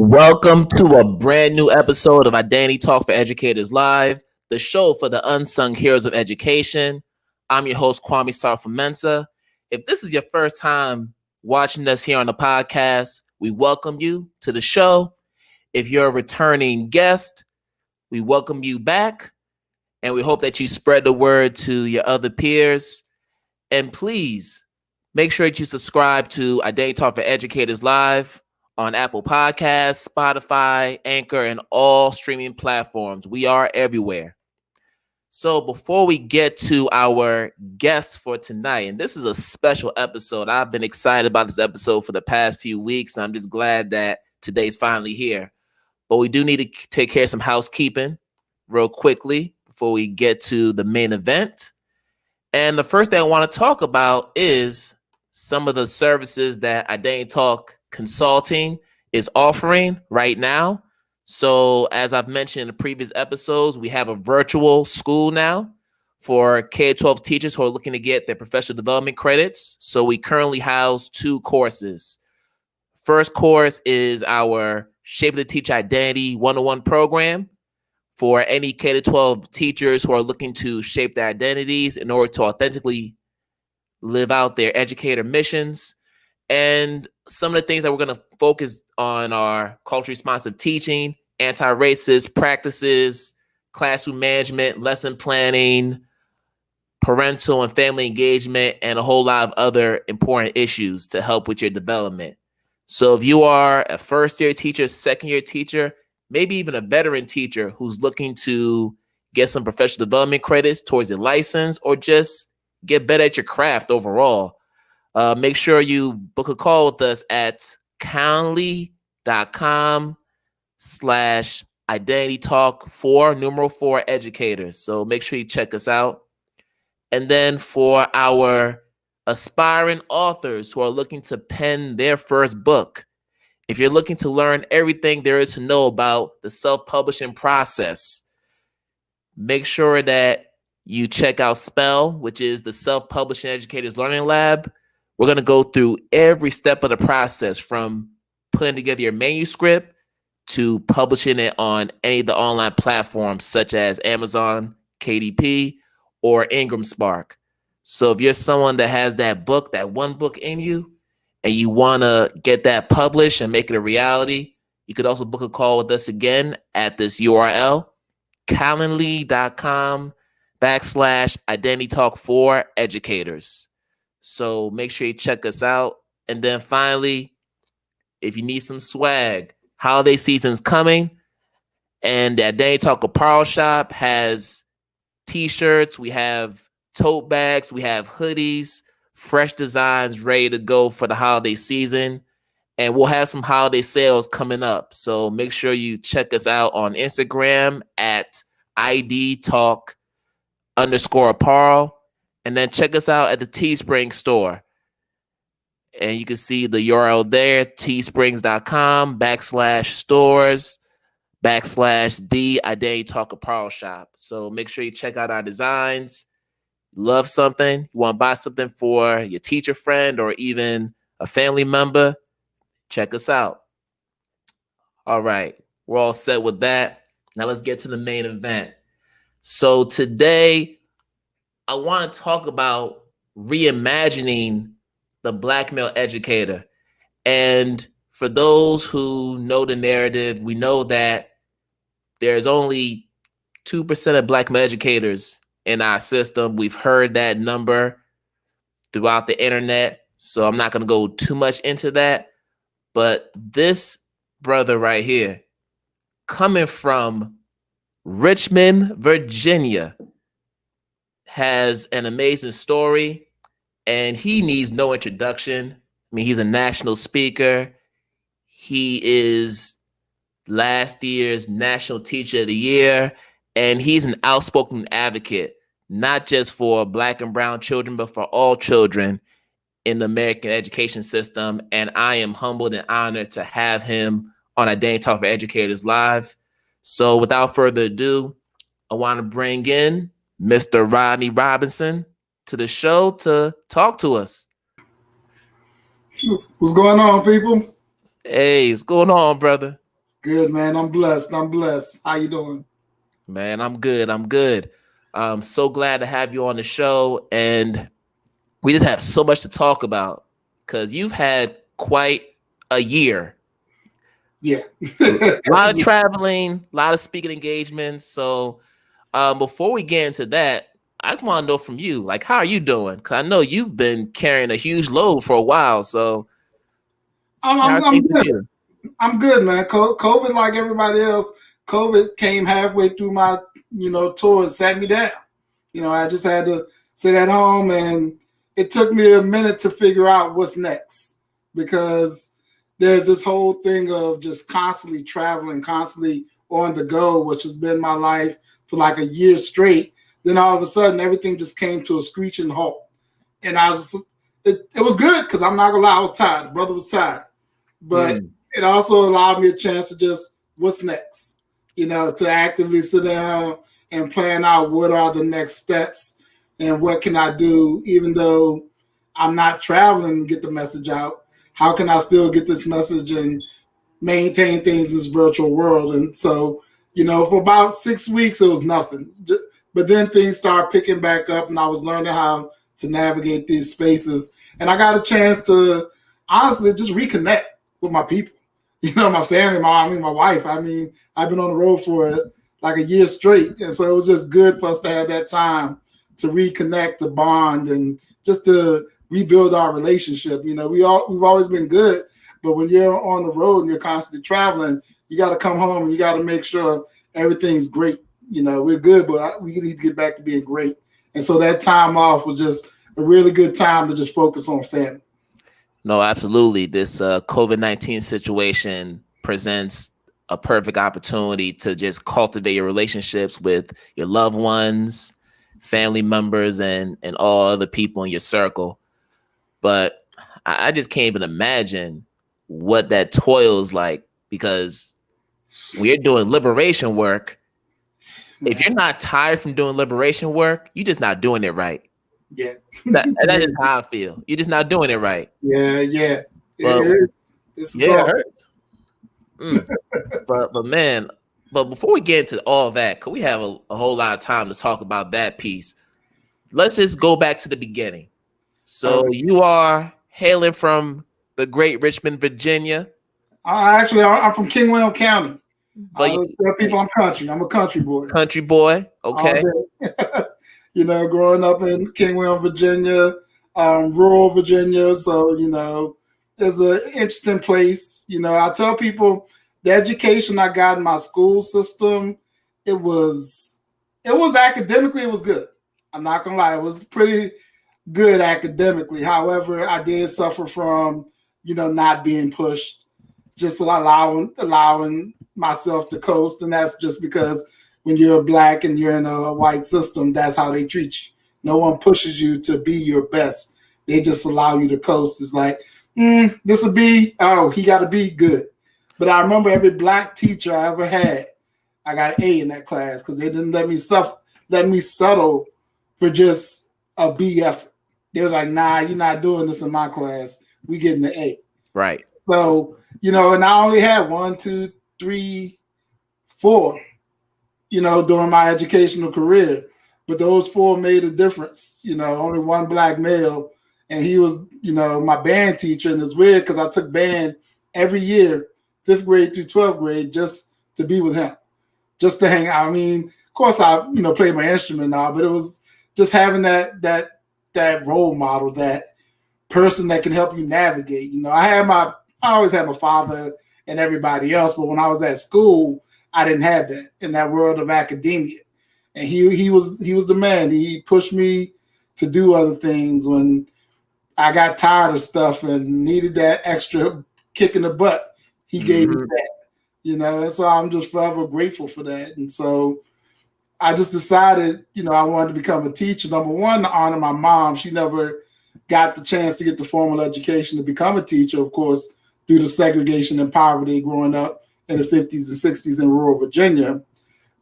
Welcome to a brand new episode of Identity Talk for Educators Live, the show for the unsung heroes of education. I'm your host, Kwame Sarfo-Mensah. If this is your first time watching us here on the podcast, we welcome you to the show. If you're a returning guest, we welcome you back, and we hope that you spread the word to your other peers. And please make sure that you subscribe to Identity Talk for Educators Live on Apple Podcasts, Spotify, Anchor, and all streaming platforms. We are everywhere. So before we get to our guest for tonight, and this is a special episode. I've been excited about this episode for the past few weeks. I'm just glad that today's finally here. But we do need to take care of some housekeeping real quickly before we get to the main event. And the first thing I want to talk about is some of the services that Identity Talk Consulting is offering right now. So as I've mentioned in the previous episodes, we have a virtual school now for K-12 teachers who are looking to get their professional development credits. So we currently house two courses. First course is our Shape the Teacher Identity 101 program for any K-12 teachers who are looking to shape their identities in order to authentically live out their educator missions. And some of the things that we're going to focus on are culturally responsive teaching, anti-racist practices, classroom management, lesson planning, parental and family engagement, and a whole lot of other important issues to help with your development. So if you are a first-year teacher, second-year teacher, maybe even a veteran teacher who's looking to get some professional development credits towards your license or just get better at your craft overall, make sure you book a call with us at calendly.com/identitytalk4 educators. So make sure you check us out. And then for our aspiring authors who are looking to pen their first book, if you're looking to learn everything there is to know about the self-publishing process, make sure that you check out SPELL, which is the Self-Publishing Educators Learning Lab. We're going to go through every step of the process from putting together your manuscript to publishing it on any of the online platforms such as Amazon, KDP, or Ingram Spark. So if you're someone that has that book, that one book in you, and you want to get that published and make it a reality, you could also book a call with us again at this URL, calendly.com/identitytalk4 educators. So make sure you check us out. And then finally, if you need some swag, holiday season's coming, and the Identity Talk Apparel Shop has t-shirts, we have tote bags, we have hoodies, fresh designs ready to go for the holiday season. And we'll have some holiday sales coming up. So make sure you check us out on Instagram at IDTALK_apparel. And then check us out at the Teespring store. And you can see the URL there, teesprings.com/stores/the Identity Talk Apparel Shop. So make sure you check out our designs. Love something, you want to buy something for your teacher friend or even a family member, check us out. All right, we're all set with that. Now let's get to the main event. So today, I want to talk about reimagining the Black male educator. And for those who know the narrative, we know that there's only 2% of Black male educators in our system. We've heard that number throughout the internet, so I'm not going to go too much into that. But this brother right here, coming from Richmond, Virginia, has an amazing story, and he needs no introduction. I mean, he's a national speaker. He is last year's National Teacher of the Year, and he's an outspoken advocate, not just for Black and brown children, but for all children in the American education system. And I am humbled and honored to have him on Identity Talk for Educators Live. So without further ado, I want to bring in Mr. Rodney Robinson to the show to talk to us. What's going on, people? Hey, what's going on, brother? Good, man. I'm blessed. How you doing? Man, I'm good. I'm good. I'm so glad to have you on the show. And we just have so much to talk about because you've had quite a year. Yeah. A lot of traveling, a lot of speaking engagements. So before we get into that, I just want to know from you, like, how are you doing? Because I know you've been carrying a huge load for a while. So how are I'm things with good. you? I'm good, man. COVID, like everybody else, COVID came halfway through my, tour and sat me down. I just had to sit at home, and it took me a minute to figure out what's next because there's this whole thing of just constantly traveling, constantly on the go, which has been my life for like a year straight. Then all of a sudden, everything just came to a screeching halt, and it was good because I'm not gonna lie, I was tired. The brother was tired, but it also allowed me a chance to just what's next, to actively sit down and plan out what are the next steps and what can I do, even though I'm not traveling to get the message out. How can I still get this message and maintain things in this virtual world? And so, for about 6 weeks, it was nothing. But then things started picking back up, and I was learning how to navigate these spaces. And I got a chance to honestly just reconnect with my people. My family, my wife. I've been on the road for like a year straight. And so it was just good for us to have that time to reconnect, to bond, and just to rebuild our relationship. We've always been good, but when you're on the road and you're constantly traveling, you got to come home and you got to make sure everything's great. We're good, but we need to get back to being great. And so that time off was just a really good time to just focus on family. No, absolutely. This COVID-19 situation presents a perfect opportunity to just cultivate your relationships with your loved ones, family members, and all other people in your circle. But I just can't even imagine what that toil is like, because when you're doing liberation work, if you're not tired from doing liberation work, you're just not doing it right. Yeah. That is how I feel. You're just not doing it right. Yeah. But, it's yeah, it hurts. But man, but before we get into all that, because we have a whole lot of time to talk about that piece, let's just go back to the beginning. So you are hailing from the great Richmond, Virginia. Actually, I'm from King William County. But I tell people I'm country. I'm a country boy. Country boy, okay. Growing up in King William, Virginia, rural Virginia. So, it's an interesting place. I tell people the education I got in my school system, it was academically, it was good. I'm not gonna lie, it was pretty good academically. However, I did suffer from, not being pushed, just allowing myself to coast. And that's just because when you're black and you're in a white system, that's how they treat you. No one pushes you to be your best. They just allow you to coast. It's like, this will be, he got to be good. But I remember every black teacher I ever had, I got an A in that class because they didn't let me settle for just a B effort. They was like, nah, you're not doing this in my class. We getting the A. Right. So, and I only had 1, 2, 3, 4, during my educational career. But those 4 made a difference. Only one black male. And he was, my band teacher. And it's weird because I took band every year, 5th grade through 12th grade, just to be with him, just to hang out. of course, I, played my instrument now, but it was just having that role model, that person that can help you navigate. I always had my father and everybody else, but when I was at school, I didn't have that in that world of academia. And he was the man. He pushed me to do other things when I got tired of stuff and needed that extra kick in the butt. He gave me that, and so I'm just forever grateful for that. And so I just decided, I wanted to become a teacher. Number one, to honor my mom. She never got the chance to get the formal education to become a teacher, of course, due to segregation and poverty growing up in the 50s and 60s in rural Virginia.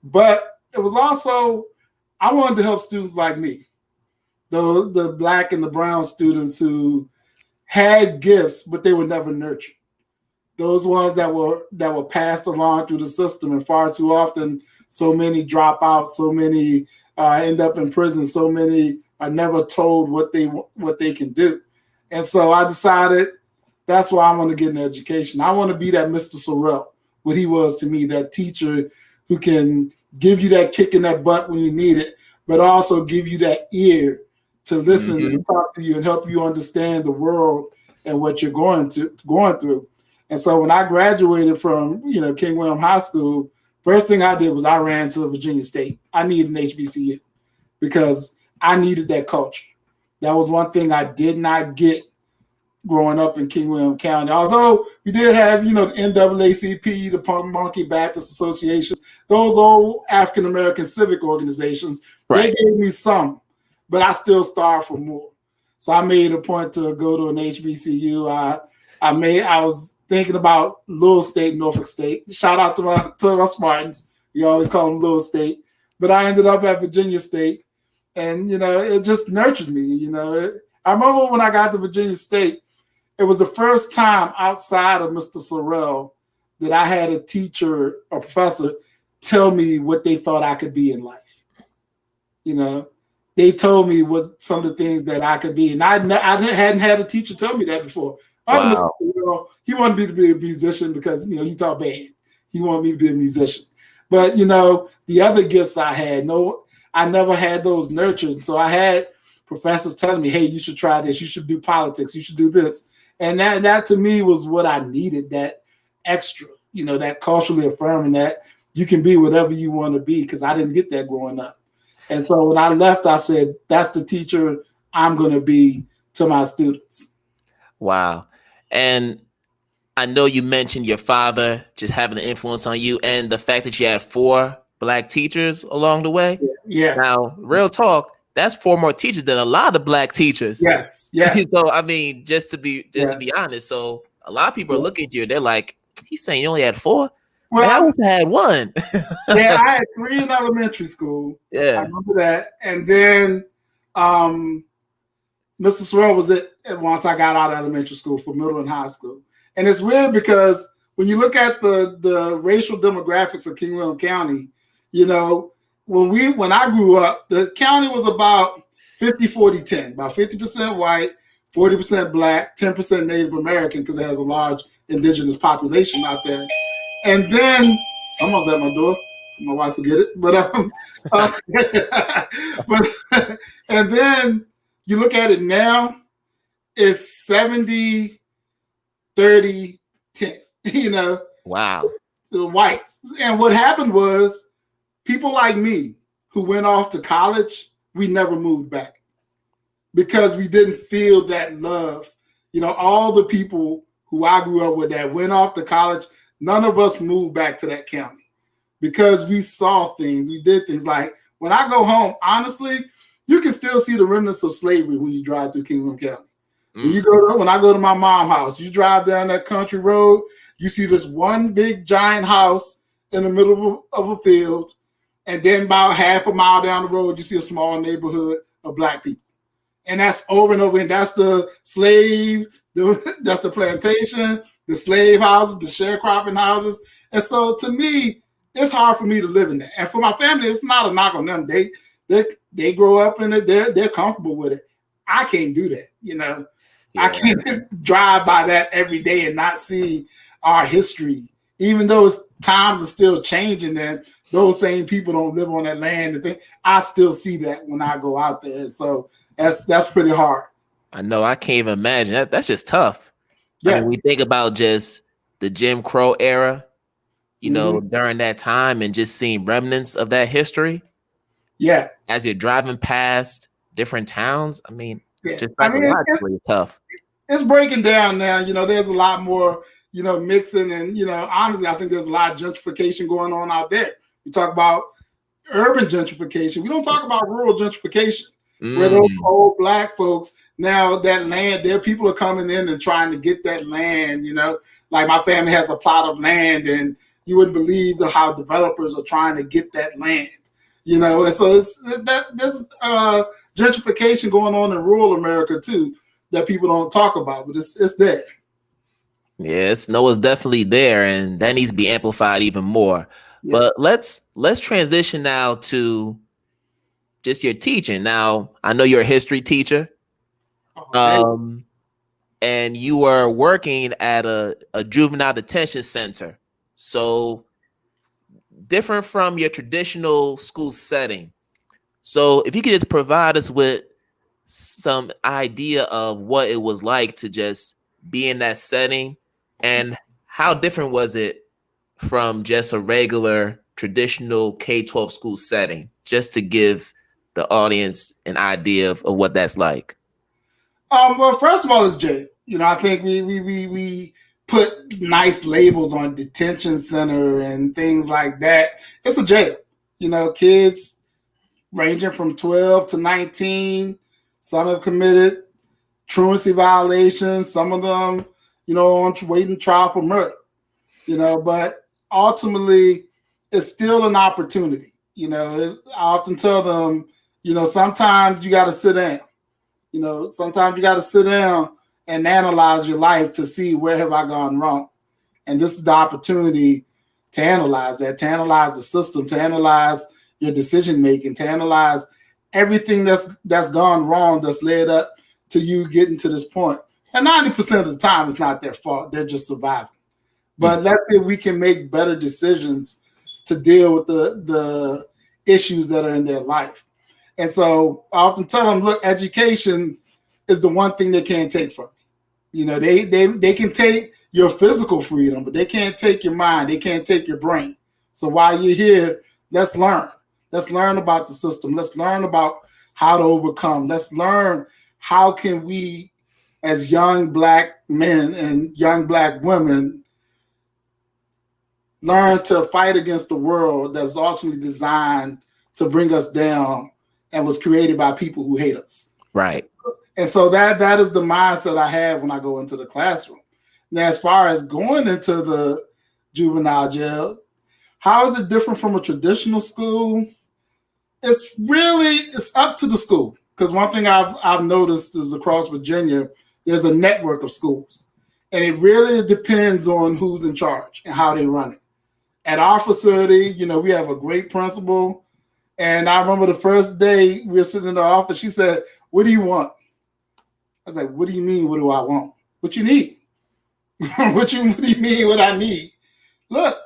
But it was also, I wanted to help students like me, the black and the brown students who had gifts, but they were never nurtured. those ones that were passed along through the system, and far too often, so many drop out, so many end up in prison, so many are never told what they can do. And so I decided that's why I want to get an education. I want to be that Mr. Sorrell, what he was to me, that teacher who can give you that kick in that butt when you need it, but also give you that ear to listen and talk to you and help you understand the world and what you're going through. And so when I graduated from King William High School, first thing I did was I ran to Virginia State. I needed an HBCU because I needed that culture. That was one thing I did not get growing up in King William County. Although we did have, the NAACP, the Punk Monkey Baptist Associations, those old African-American civic organizations, They gave me some, but I still starved for more. So I made a point to go to an HBCU. I was thinking about Louisville State, Norfolk State. Shout out to my Spartans. We always call them Louisville State. But I ended up at Virginia State, and it just nurtured me. I remember when I got to Virginia State, it was the first time outside of Mr. Sorrell that I had a teacher or professor tell me what they thought I could be in life. They told me what some of the things that I could be, and I hadn't had a teacher tell me that before. Wow. He wanted me to be a musician because he taught band. He wanted me to be a musician, but the other gifts I had, I never had those nurtured. So I had professors telling me, "Hey, you should try this. You should do politics. You should do this." And that to me was what I needed. That extra, that culturally affirming that you can be whatever you want to be, because I didn't get that growing up. And so when I left, I said, that's the teacher I'm going to be to my students. Wow. And I know you mentioned your father just having an influence on you, and the fact that you had 4 Black teachers along the way. Yeah. Now, real talk, that's 4 more teachers than a lot of Black teachers. Yes. So I mean, just to be honest, so a lot of people are looking at you, they're like, he's saying you only had 4? Well, man, I wish I had 1. Yeah, I had 3 in elementary school. Yeah. I remember that. And then Mr. Sorrell was it once I got out of elementary school for middle and high school. And it's weird because when you look at the racial demographics of King William County, when I grew up, the county was about 50-40-10, about 50% white, 40% Black, 10% Native American, because it has a large indigenous population out there. And then someone's at my door. My wife will get it, but and then you look at it now, it's 70-30-10. Wow. The whites. And what happened was people like me who went off to college, we never moved back because we didn't feel that love. All the people who I grew up with that went off to college, none of us moved back to that county because we saw things, we did things. Like when I go home, honestly, you can still see the remnants of slavery when you drive through King William County. When I go to my mom's house, you drive down that country road, you see this one big giant house in the middle of a field, and then about half a mile down the road, you see a small neighborhood of Black people. And that's over and over, and that's the slave, that's the plantation, the slave houses, the sharecropping houses. And so to me, it's hard for me to live in that. And for my family, it's not a knock on them. They grow up in it, they're comfortable with it. I can't do that, Yeah. I can't drive by that every day and not see our history. Even though times are still changing and those same people don't live on that land, I still see that when I go out there. So that's pretty hard. I know. I can't even imagine. That's just tough. Yeah. I mean, we think about just the Jim Crow era, during that time, and just seeing remnants of that history. Yeah. As you're driving past different towns, I mean, just psychologically it's tough. It's breaking down now. There's a lot more, mixing, and, honestly, I think there's a lot of gentrification going on out there. We talk about urban gentrification. We don't talk about rural gentrification, where those old Black folks, now that land, their people are coming in and trying to get that land, like my family has a plot of land, and you wouldn't believe how developers are trying to get that land, and so there's gentrification going on in rural America too that people don't talk about, but it's there. Yeah, snow is definitely there, and that needs to be amplified even more. Yeah. But let's transition now to just your teaching. Now, I know you're a history teacher, Okay. and you were working at a juvenile detention center. So different from your traditional school setting. So if you could just provide us with some idea of what it was like to just be in that setting, and how different was it from just a regular traditional K-12 school setting, just to give the audience an idea of what that's like. Well, first of all, it's jail. I think we put nice labels on detention center and things like that. It's a jail. Kids ranging from 12 to 19. Some have committed truancy violations. Some of them, on waiting trial for murder. But ultimately, it's still an opportunity. I often tell them, sometimes you got to sit down. Sometimes you got to sit down and analyze your life to see where have I gone wrong. And this is the opportunity to analyze that, to analyze the system, to analyze your decision making, to analyze everything that's gone wrong, that's led up to you getting to this point. And 90% of the time, it's not their fault. They're just surviving. But let's see if we can make better decisions to deal with the issues that are in their life. And so I often tell them, look, education is the one thing they can't take from you. They can take your physical freedom, but they can't take your mind. They can't take your brain. So while you're here, let's learn. Let's learn about the system. Let's learn about how to overcome. Let's learn how can we, as young Black men and young Black women, learn to fight against the world that's ultimately designed to bring us down and was created by people who hate us. Right. And so that is the mindset I have when I go into the classroom. Now, as far as going into the juvenile jail, how is it different from a traditional school? It's up to the school. Because one thing I've noticed is across Virginia, there's a network of schools. And it really depends on who's in charge and how they run it. At our facility, we have a great principal. And I remember the first day we were sitting in the office, she said, "What do you want?" I was like, "What do you mean, what do I want? What you need?" what do you mean, what I need? Look,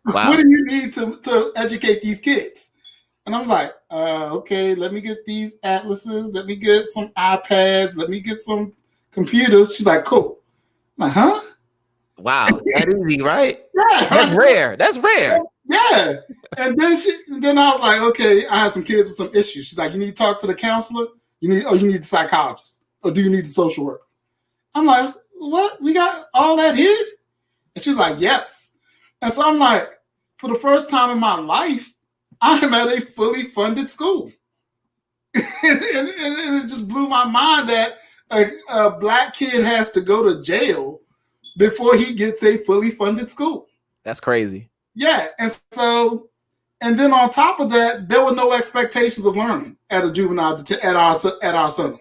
wow. What do you need to educate these kids? And I was like, okay, let me get these atlases. Let me get some iPads. Let me get some computers. She's like, cool. I'm like, huh? Wow, that easy, right? Yeah. That's rare. That's rare. Yeah. And then I was like, okay, I have some kids with some issues. She's like, you need to talk to the counselor? You need the psychologist? Or do you need the social worker? I'm like, what? We got all that here? And she's like, yes. And so I'm like, for the first time in my life, I am at a fully funded school. and it just blew my mind that a Black kid has to go to jail before he gets a fully funded school. That's crazy. Yeah. And then on top of that, there were no expectations of learning at a juvenile at our center.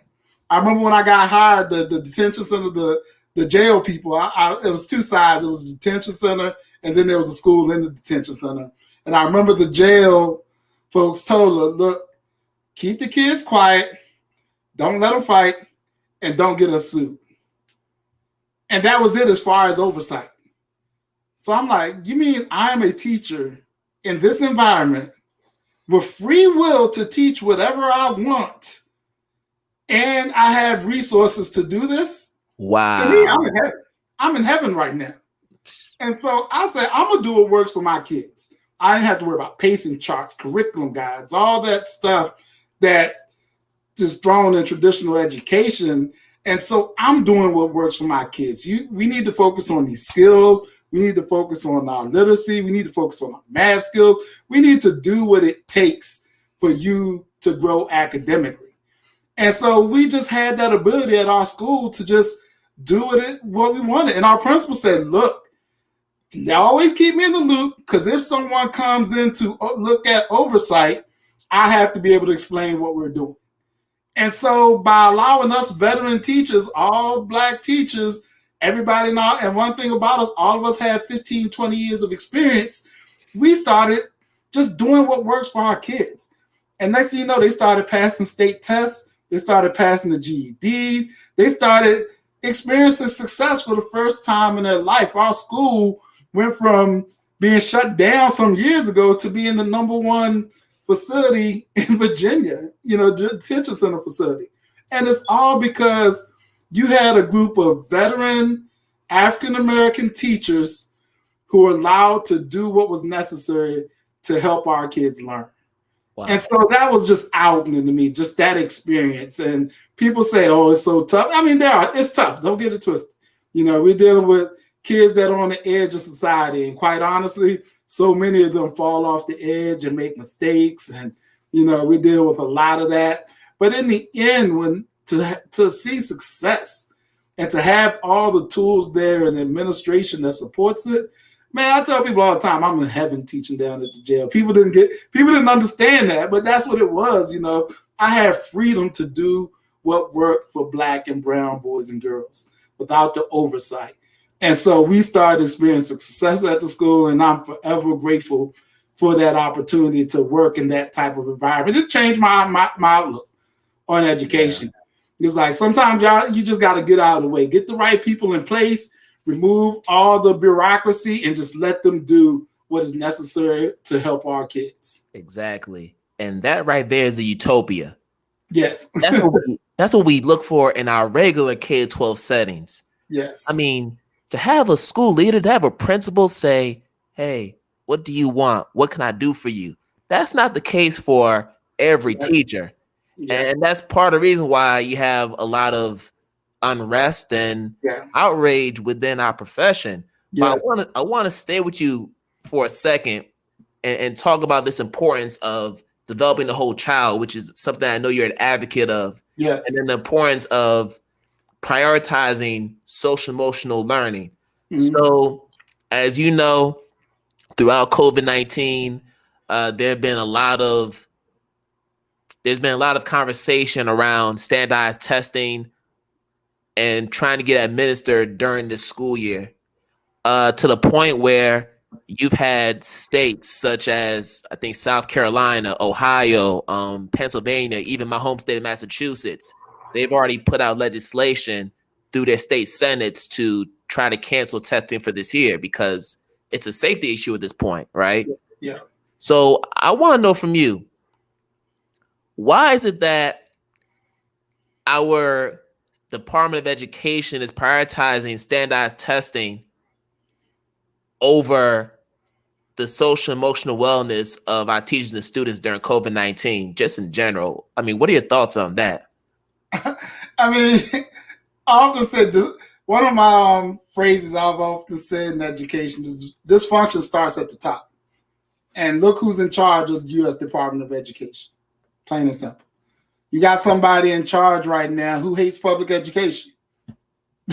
I remember when I got hired, the detention center, the jail people, it was two sides. It was a detention center, and then there was a school in the detention center. And I remember the jail folks told her, look, keep the kids quiet, don't let them fight, and don't get us sued. And that was it as far as oversight. So I'm like, you mean I'm a teacher in this environment with free will to teach whatever I want, and I have resources to do this? Wow. To me, I'm in heaven. I'm in heaven right now. And so I said, I'm going to do what works for my kids. I didn't have to worry about pacing charts, curriculum guides, all that stuff that is thrown in traditional education. And so I'm doing what works for my kids. We need to focus on these skills. We need to focus on our literacy. We need to focus on our math skills. We need to do what it takes for you to grow academically. And so we just had that ability at our school to just do what we wanted. And our principal said, look, you always keep me in the loop, because if someone comes in to look at oversight, I have to be able to explain what we're doing. And so by allowing us veteran teachers, all Black teachers, everybody now. And one thing about us, all of us had 15, 20 years of experience. We started just doing what works for our kids. And next thing you know, they started passing state tests. They started passing the GEDs. They started experiencing success for the first time in their life. Our school went from being shut down some years ago to being the #1 facility in Virginia, detention center facility. And it's all because you had a group of veteran African-American teachers who were allowed to do what was necessary to help our kids learn. Wow. And so that was just eye-opening to me, just that experience. And people say, oh, it's so tough. I mean, it's tough. Don't get it twisted. We're dealing with kids that are on the edge of society. And quite honestly, so many of them fall off the edge and make mistakes. And, we deal with a lot of that. But in the end, when to see success and to have all the tools there and administration that supports it, man, I tell people all the time, I'm in heaven teaching down at the jail. People didn't understand that, but that's what it was. I had freedom to do what worked for Black and brown boys and girls without the oversight. And so we started experiencing success at the school, and I'm forever grateful for that opportunity to work in that type of environment. It changed my outlook on education. Yeah. It's like sometimes you just got to get out of the way, get the right people in place, remove all the bureaucracy, and just let them do what is necessary to help our kids. Exactly. And that right there is a utopia. Yes. That's what we look for in our regular K-12 settings. Yes. I mean, to have a school leader, to have a principal say, hey, what do you want? What can I do for you? That's not the case for every teacher. Yeah. And that's part of the reason why you have a lot of unrest and outrage within our profession. Yes. But I want to stay with you for a second and talk about this importance of developing the whole child, which is something I know you're an advocate of. Yes. And then the importance of prioritizing social emotional learning. Mm-hmm. So, as you know, throughout COVID-19, there's been a lot of conversation around standardized testing and trying to get administered during this school year, to the point where you've had states such as, I think, South Carolina, Ohio, Pennsylvania, even my home state of Massachusetts. They've already put out legislation through their state senates to try to cancel testing for this year because it's a safety issue at this point, right? Yeah. So I want to know from you, why is it that our Department of Education is prioritizing standardized testing over the social emotional wellness of our teachers and students during COVID-19, just in general? I mean, what are your thoughts on that? I mean, I often said, one of my phrases I've often said in education is dysfunction starts at the top. And look who's in charge of the U.S. Department of Education. Plain and simple. You got somebody in charge right now who hates public education.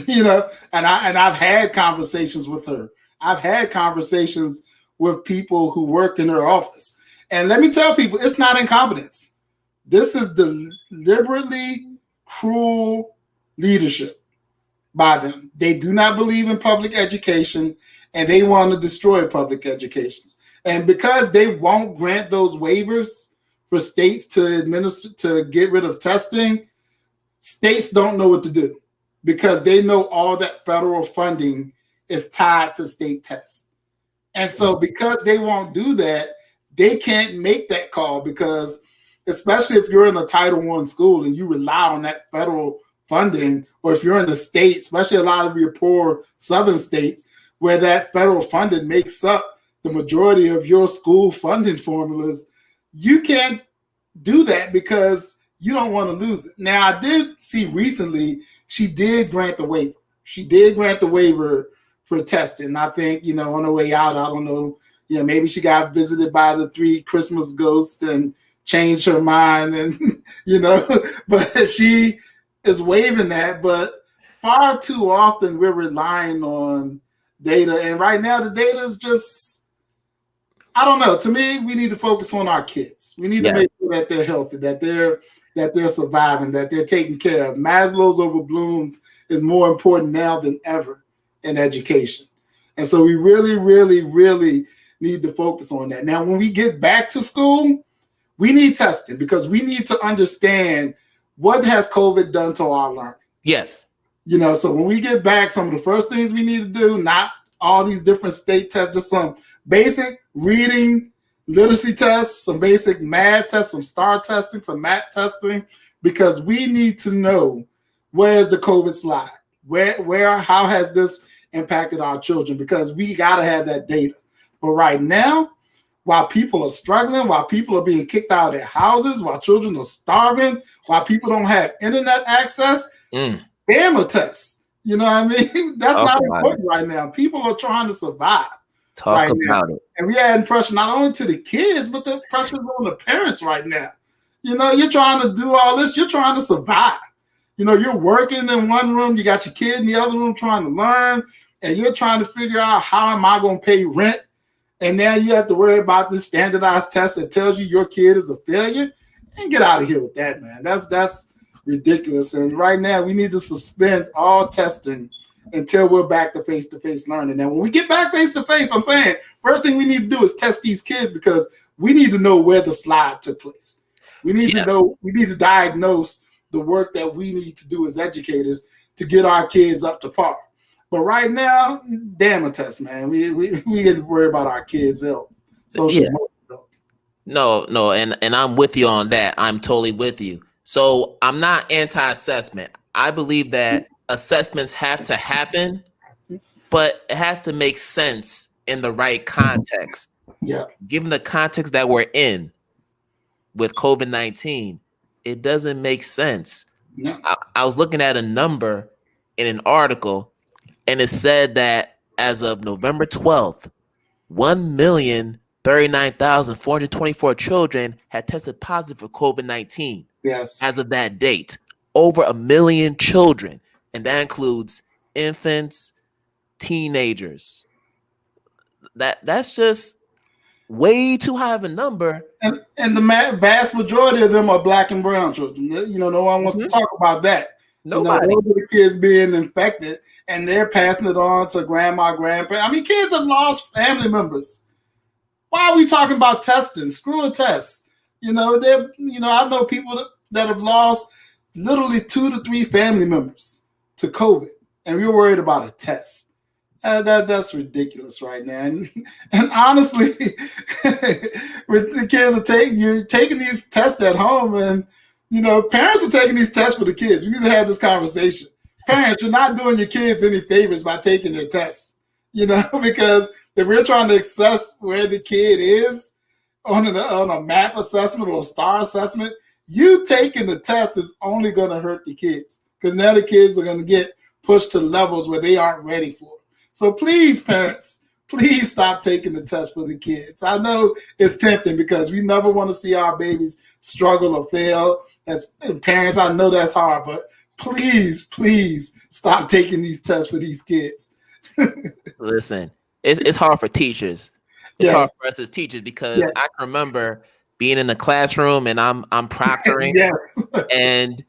And I've had conversations with her. I've had conversations with people who work in her office. And let me tell people, it's not incompetence. This is deliberately cruel leadership by them. They do not believe in public education, and they want to destroy public educations. And because they won't grant those waivers for states to administer, to get rid of testing, states don't know what to do because they know all that federal funding is tied to state tests. And so because they won't do that, they can't make that call because, especially if you're in a Title I school and you rely on that federal funding, or if you're in the state, especially a lot of your poor southern states, where that federal funding makes up the majority of your school funding formulas, you can't do that because you don't want to lose it. Now, I did see recently she did grant the waiver. She did grant the waiver for testing. I think, on her way out, I don't know, maybe she got visited by the 3 Christmas ghosts and changed her mind and, but she is waiving that. But far too often we're relying on data. And right now the data is just, I don't know. To me, we need to focus on our kids. We need to make sure that they're healthy, that they're that they're surviving, that they're taken care of. Maslow's over Bloom's is more important now than ever in education. And so we really, really, really need to focus on that. Now, when we get back to school, we need testing because we need to understand what has COVID done to our learning. Yes. So when we get back, some of the first things we need to do, not all these different state tests, just some basic reading, literacy tests, some basic math tests, some STAR testing, some math testing, because we need to know where's the COVID slide, how has this impacted our children, because we got to have that data. But right now, while people are struggling, while people are being kicked out of their houses, while children are starving, while people don't have internet access, Bama tests. You know what I mean? That's not important right now. People are trying to survive. Talk about it. And we adding pressure not only to the kids, but the pressure on the parents right now. You're trying to do all this. You're trying to survive. You're working in one room. You got your kid in the other room trying to learn. And you're trying to figure out, how am I going to pay rent? And now you have to worry about this standardized test that tells you your kid is a failure. And get out of here with that, man. That's ridiculous. And right now we need to suspend all testing until we're back to face-to-face learning. And when we get back face-to-face, I'm saying first thing we need to do is test these kids, because we need to know where the slide took place. We need to know, we need to diagnose the work that we need to do as educators to get our kids up to par. But right now, damn a test, man. We get to worry about our kids' health. No, and I'm with you on that. I'm totally with you. So I'm not anti-assessment. I believe that assessments have to happen, but it has to make sense in the right context. Yeah. Given the context that we're in with COVID-19, it doesn't make sense. Yeah. I was looking at a number in an article, and it said that as of November 12th, 1,039,424 children had tested positive for COVID-19. Yes. As of that date, over 1 million children, and that includes infants, teenagers. That's just way too high of a number. And the vast majority of them are Black and brown children. No one wants to talk about that. Nobody. Those are the kids being infected, and they're passing it on to grandma, grandparents. I mean, kids have lost family members. Why are we talking about testing? Screw a test. I know people that have lost literally 2 to 3 family members to COVID, and we're worried about a test. That's ridiculous right now. And honestly, with the kids you're taking these tests at home, and parents are taking these tests for the kids. We need to have this conversation. Parents, you're not doing your kids any favors by taking their tests. Because if we're trying to assess where the kid is on a map assessment or a STAR assessment, you taking the test is only going to hurt the kids, because now the kids are going to get pushed to levels where they aren't ready for. So please, parents, please stop taking the test for the kids. I know it's tempting because we never want to see our babies struggle or fail. As parents, I know that's hard, but please, please stop taking these tests for these kids. Listen, it's hard for teachers. It's hard for us as teachers, because I can remember being in the classroom and I'm proctoring. And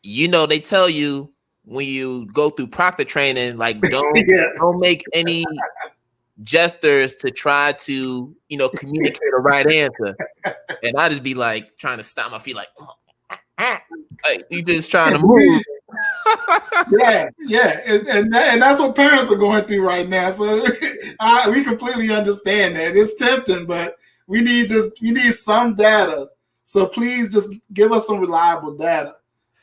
they tell you when you go through proctor training, like don't make any gestures to try to communicate a right answer. And I just be like trying to stop my feet, like you just trying to move. And that's what parents are going through right now. So we completely understand that. It's tempting, but we need some data. So please just give us some reliable data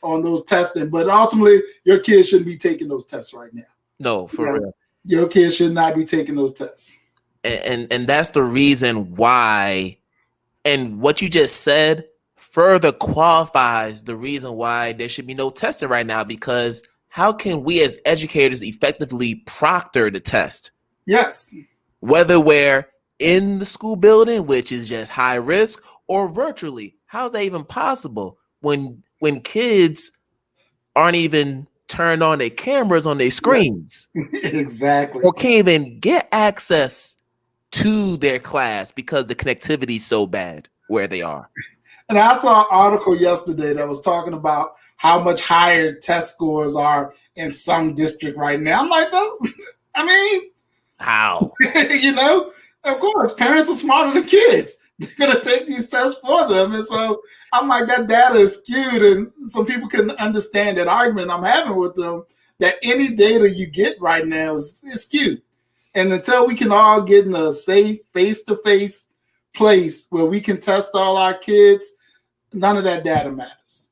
on those testing. But ultimately, your kids shouldn't be taking those tests right now. No, for real. Your kids should not be taking those tests. And that's the reason why. And what you just said further qualifies the reason why there should be no testing right now, because how can we as educators effectively proctor the test? Yes. Whether we're in the school building, which is just high risk, or virtually. How's that even possible when kids aren't even turned on their cameras on their screens? Exactly. Or can't even get access to their class because the connectivity is so bad where they are. And I saw an article yesterday that was talking about how much higher test scores are in some district right now. I'm like, how? Of course, parents are smarter than kids. They're going to take these tests for them. And so I'm like, that data is skewed. And some people can understand that argument I'm having with them, that any data you get right now is skewed. And until we can all get in a safe, face-to-face place where we can test all our kids, none of that data matters.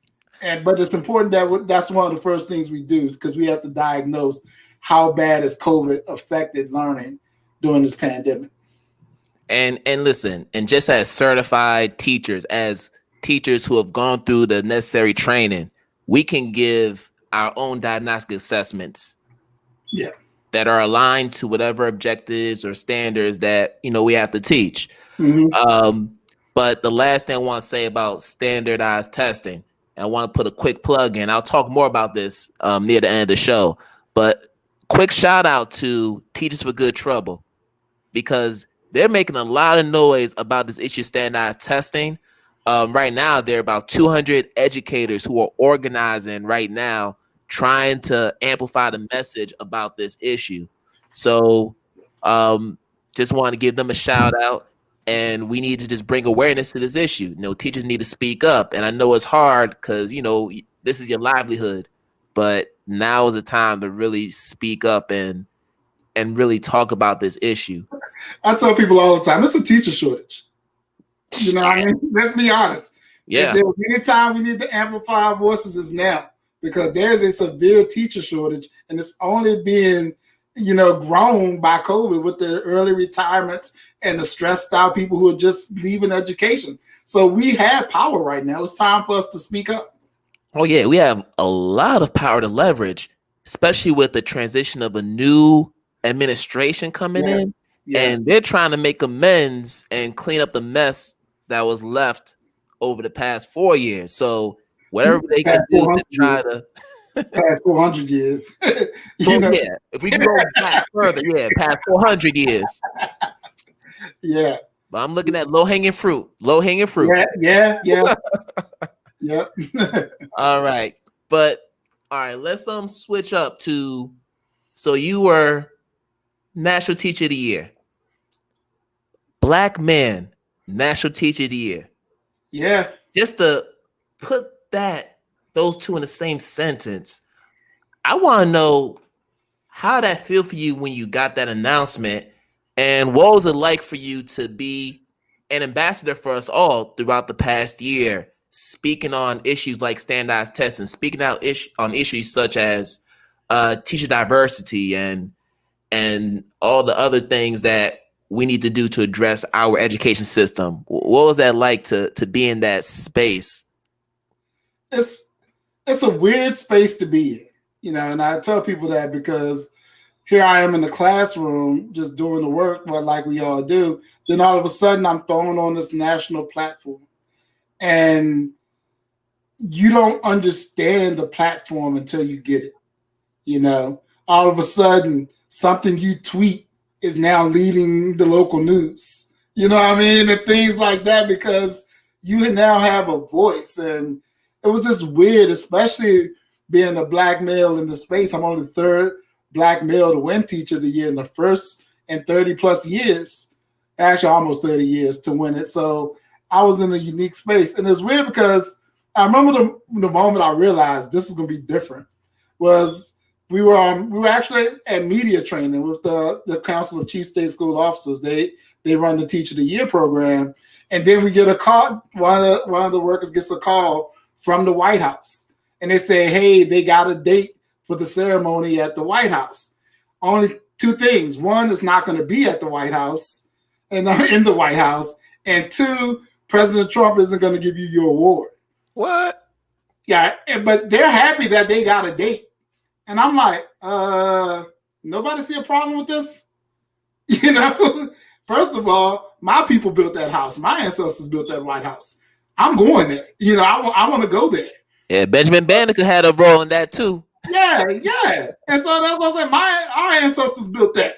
But it's important that that's one of the first things we do, because we have to diagnose how bad has COVID affected learning during this pandemic. And listen, and just as certified teachers, as teachers who have gone through the necessary training, we can give our own diagnostic assessments that are aligned to whatever objectives or standards that we have to teach. Mm-hmm. But the last thing I want to say about standardized testing, and I want to put a quick plug in. I'll talk more about this near the end of the show. But quick shout out to Teachers for Good Trouble, because they're making a lot of noise about this issue of standardized testing. Right now, there are about 200 educators who are organizing right now, trying to amplify the message about this issue. So just want to give them a shout out. And we need to just bring awareness to this issue. Teachers need to speak up. And I know it's hard because, this is your livelihood. But now is the time to really speak up and really talk about this issue. I tell people all the time, it's a teacher shortage. What I mean? Let's be honest. Yeah. If there was any time we need to amplify our voices, is now, because there's a severe teacher shortage, and it's only being grown by COVID with the early retirements and the stressed out people who are just leaving education. So we have power right now. It's time for us to speak up. Oh yeah, we have a lot of power to leverage, especially with the transition of a new administration coming in. Yes. And they're trying to make amends and clean up the mess that was left over the past 4 years. So whatever they can do to try to past 400 years. Yeah, if we can go back further, past 400 years. Yeah. But I'm looking at low-hanging fruit. Yeah. Yep. All right. But all right, let's switch up to, so you were National Teacher of the Year. Black man, National Teacher of the Year. Yeah. Just to put those two in the same sentence, I want to know how that feel for you when you got that announcement, and what was it like for you to be an ambassador for us all throughout the past year, speaking on issues like standardized testing, speaking out on issues such as teacher diversity and all the other things that we need to do to address our education system. What was that like to be in that space? It's a weird space to be in, and I tell people that because here I am in the classroom just doing the work, like we all do. Then all of a sudden I'm thrown on this national platform, and you don't understand the platform until you get it. All of a sudden something you tweet is now leading the local news, and things like that, because you now have a voice. And it was just weird, especially being a Black male in the space. I'm only the third Black male to win Teacher of the Year in the first in 30 plus years, actually almost 30 years to win it. So I was in a unique space. And it's weird because I remember the moment I realized this is going to be different was we were actually at media training with the Council of Chief State School Officers. They run the Teacher of the Year program. And then we get a call, one of the workers gets a call from the White House. And they say, hey, they got a date for the ceremony at the White House. Only two things. One, it's not going to be at the White House and in the White House. And two, President Trump isn't going to give you your award. What? Yeah, but they're happy that they got a date. And I'm like, nobody see a problem with this? First of all, my people built that house. My ancestors built that White House. I'm going there. I want to go there. Yeah, Benjamin Banneker had a role in that too. Yeah. And so that's what I'm saying. Our ancestors built that.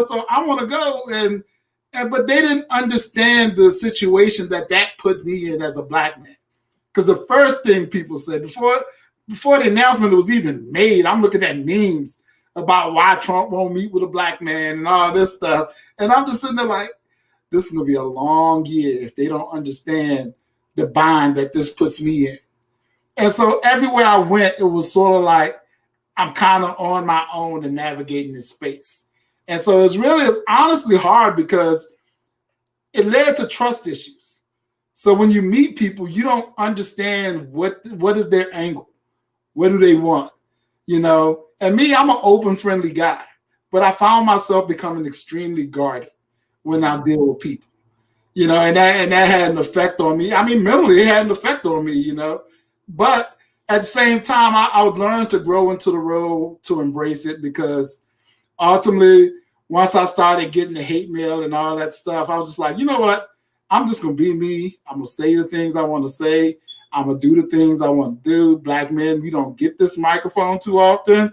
So I want to go. And but they didn't understand the situation that put me in as a black man. Because the first thing people said before the announcement was even made, I'm looking at memes about why Trump won't meet with a black man and all this stuff. And I'm just sitting there like, this is going to be a long year if they don't understand the bind that this puts me in. And so everywhere I went, it was sort of like I'm kind of on my own and navigating this space. And so it's honestly hard because it led to trust issues. So when you meet people, you don't understand what is their angle. What do they want? And me, I'm an open, friendly guy, but I found myself becoming extremely guarded when I deal with people, and that had an effect on me. I mean, mentally, it had an effect on me, but at the same time, I would learn to grow into the role, to embrace it, because ultimately, once I started getting the hate mail and all that stuff, I was just like, you know what? I'm just going to be me. I'm going to say the things I want to say. I'm going to do the things I want to do. Black men, we don't get this microphone too often.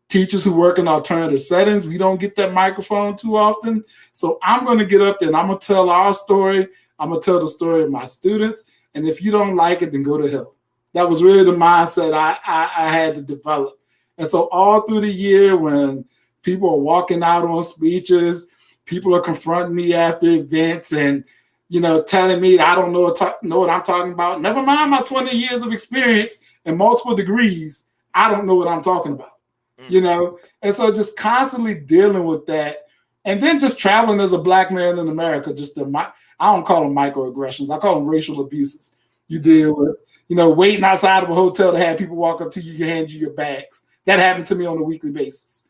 Teachers who work in alternative settings, we don't get that microphone too often. So I'm going to get up there and I'm going to tell our story. I'm going to tell the story of my students. And if you don't like it, then go to hell. That was really the mindset I had to develop. And so all through the year, when people are walking out on speeches, people are confronting me after events and, telling me that I don't know what I'm talking about. Never mind my 20 years of experience and multiple degrees. I don't know what I'm talking about, And so just constantly dealing with that. And then just traveling as a black man in America, I don't call them microaggressions. I call them racial abuses. You deal with, waiting outside of a hotel to have people walk up to you, hand you your bags. That happened to me on a weekly basis.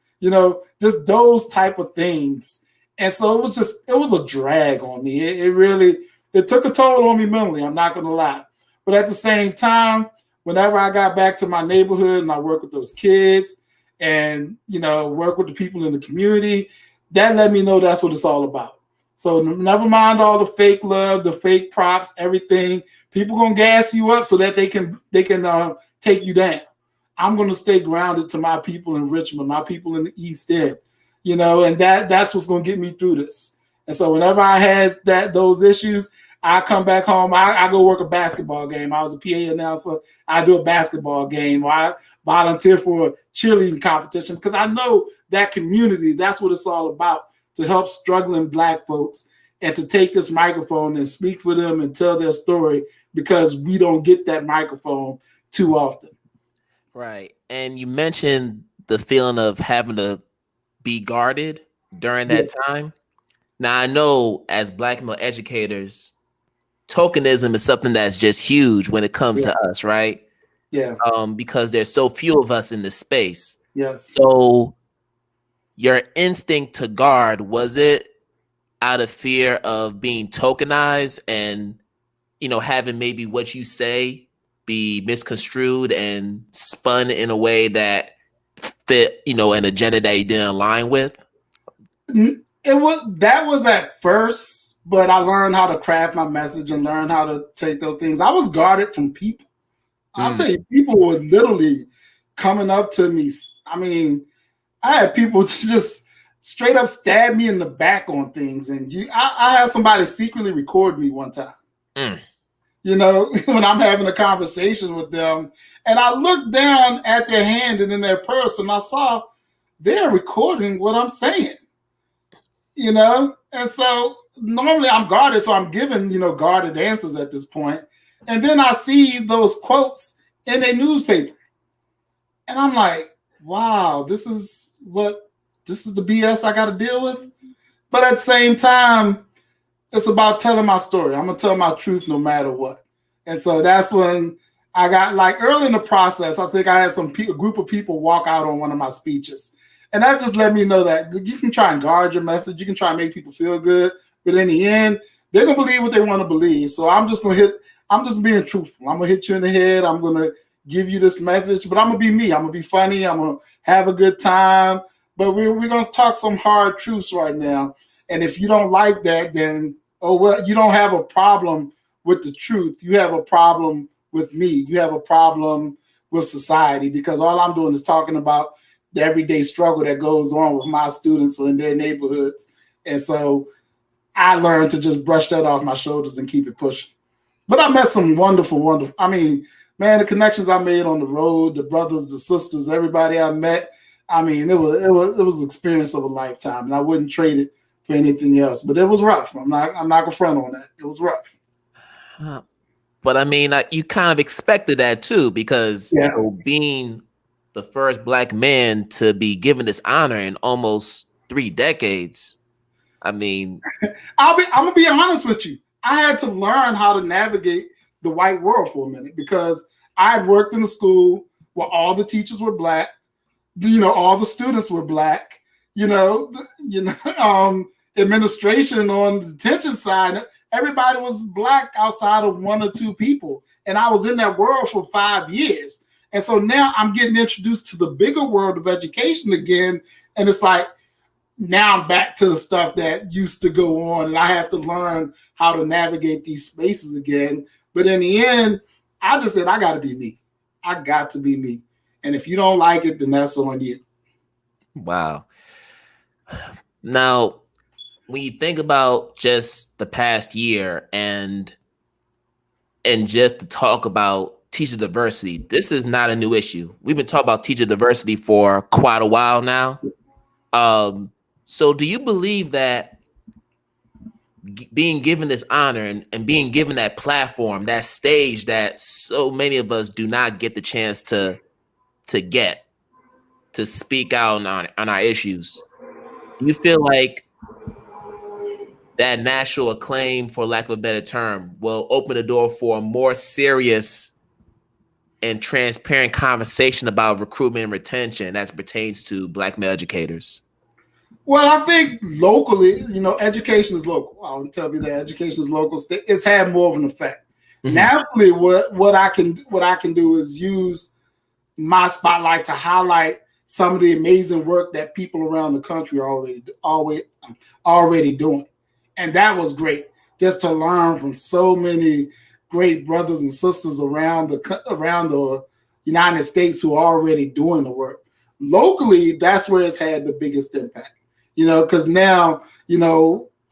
Just those type of things. And so it was a drag on me. It took a toll on me mentally. I'm not going to lie. But at the same time, whenever I got back to my neighborhood and I worked with those kids and, work with the people in the community, that let me know that's what it's all about. So never mind all the fake love, the fake props, everything. People going to gas you up so that they can take you down. I'm going to stay grounded to my people in Richmond, my people in the East End, and that's what's going to get me through this. And so whenever I had those issues, I come back home, I go work a basketball game. I was a PA announcer. I do a basketball game, or I volunteer for a cheerleading competition, because I know that community, that's what it's all about, to help struggling black folks and to take this microphone and speak for them and tell their story, because we don't get that microphone too often. Right. And you mentioned the feeling of having to be guarded during that time. Now, I know as black male educators, tokenism is something that's just huge when it comes to us, right? Yeah. Because there's so few of us in this space. Yes. So your instinct to guard, was it out of fear of being tokenized and, having maybe what you say be misconstrued and spun in a way that fit, an agenda that you didn't align with? That was at first, but I learned how to craft my message and learn how to take those things. I was guarded from people. I'll tell you, people were literally coming up to me. I mean, I had people just straight up stab me in the back on things. And I had somebody secretly record me one time. When I'm having a conversation with them, and I looked down at their hand and in their purse, and I saw they're recording what I'm saying, and so normally I'm guarded, so I'm giving, guarded answers at this point. And then I see those quotes in a newspaper, and I'm like, wow, this is the BS I got to deal with. But at the same time, it's about telling my story. I'm going to tell my truth no matter what. And so that's when I got, like, early in the process, I think I had a group of people walk out on one of my speeches. And that just let me know that you can try and guard your message. You can try and make people feel good. But in the end, they're going to believe what they want to believe. So I'm just being truthful. I'm going to hit you in the head. I'm going to give you this message. But I'm going to be me. I'm going to be funny. I'm going to have a good time. But we're going to talk some hard truths right now. And if you don't like that, then, you don't have a problem with the truth. You have a problem with me. You have a problem with society, because all I'm doing is talking about the everyday struggle that goes on with my students or in their neighborhoods. And so I learned to just brush that off my shoulders and keep it pushing. But I met some wonderful, I mean, man, the connections I made on the road, the brothers, the sisters, everybody I met. I mean, it was an experience of a lifetime, and I wouldn't trade it for anything else. But it was rough. I'm not gonna front on that. It was rough. But I mean, you kind of expected that too, because you know, being the first Black man to be given this honor in almost 3 decades. I mean, I'm gonna be honest with you. I had to learn how to navigate the white world for a minute because I had worked in a school where all the teachers were Black, you know, all the students were Black, administration on the detention side, everybody was Black outside of 1 or 2 people. And I was in that world for 5 years. And so now I'm getting introduced to the bigger world of education again. And it's like, now I'm back to the stuff that used to go on, and I have to learn how to navigate these spaces again. But in the end, I just said, I got to be me. I got to be me. And if you don't like it, then that's on you. Wow. Now, when you think about just the past year and just to talk about teacher diversity, this is not a new issue. We've been talking about teacher diversity for quite a while now. So do you believe that being given this honor and being given that platform, that stage that so many of us do not get the chance to get, to speak out on our issues, do you feel like that national acclaim, for lack of a better term, will open the door for a more serious and transparent conversation about recruitment and retention as pertains to Black male educators? Well, I think locally, education is local. I'll tell you that education is local. It's had more of an effect. Mm-hmm. Nationally, what I can do is use my spotlight to highlight some of the amazing work that people around the country are already doing, and that was great. Just to learn from so many great brothers and sisters around the United States who are already doing the work. Locally, that's where it's had the biggest impact. Because now,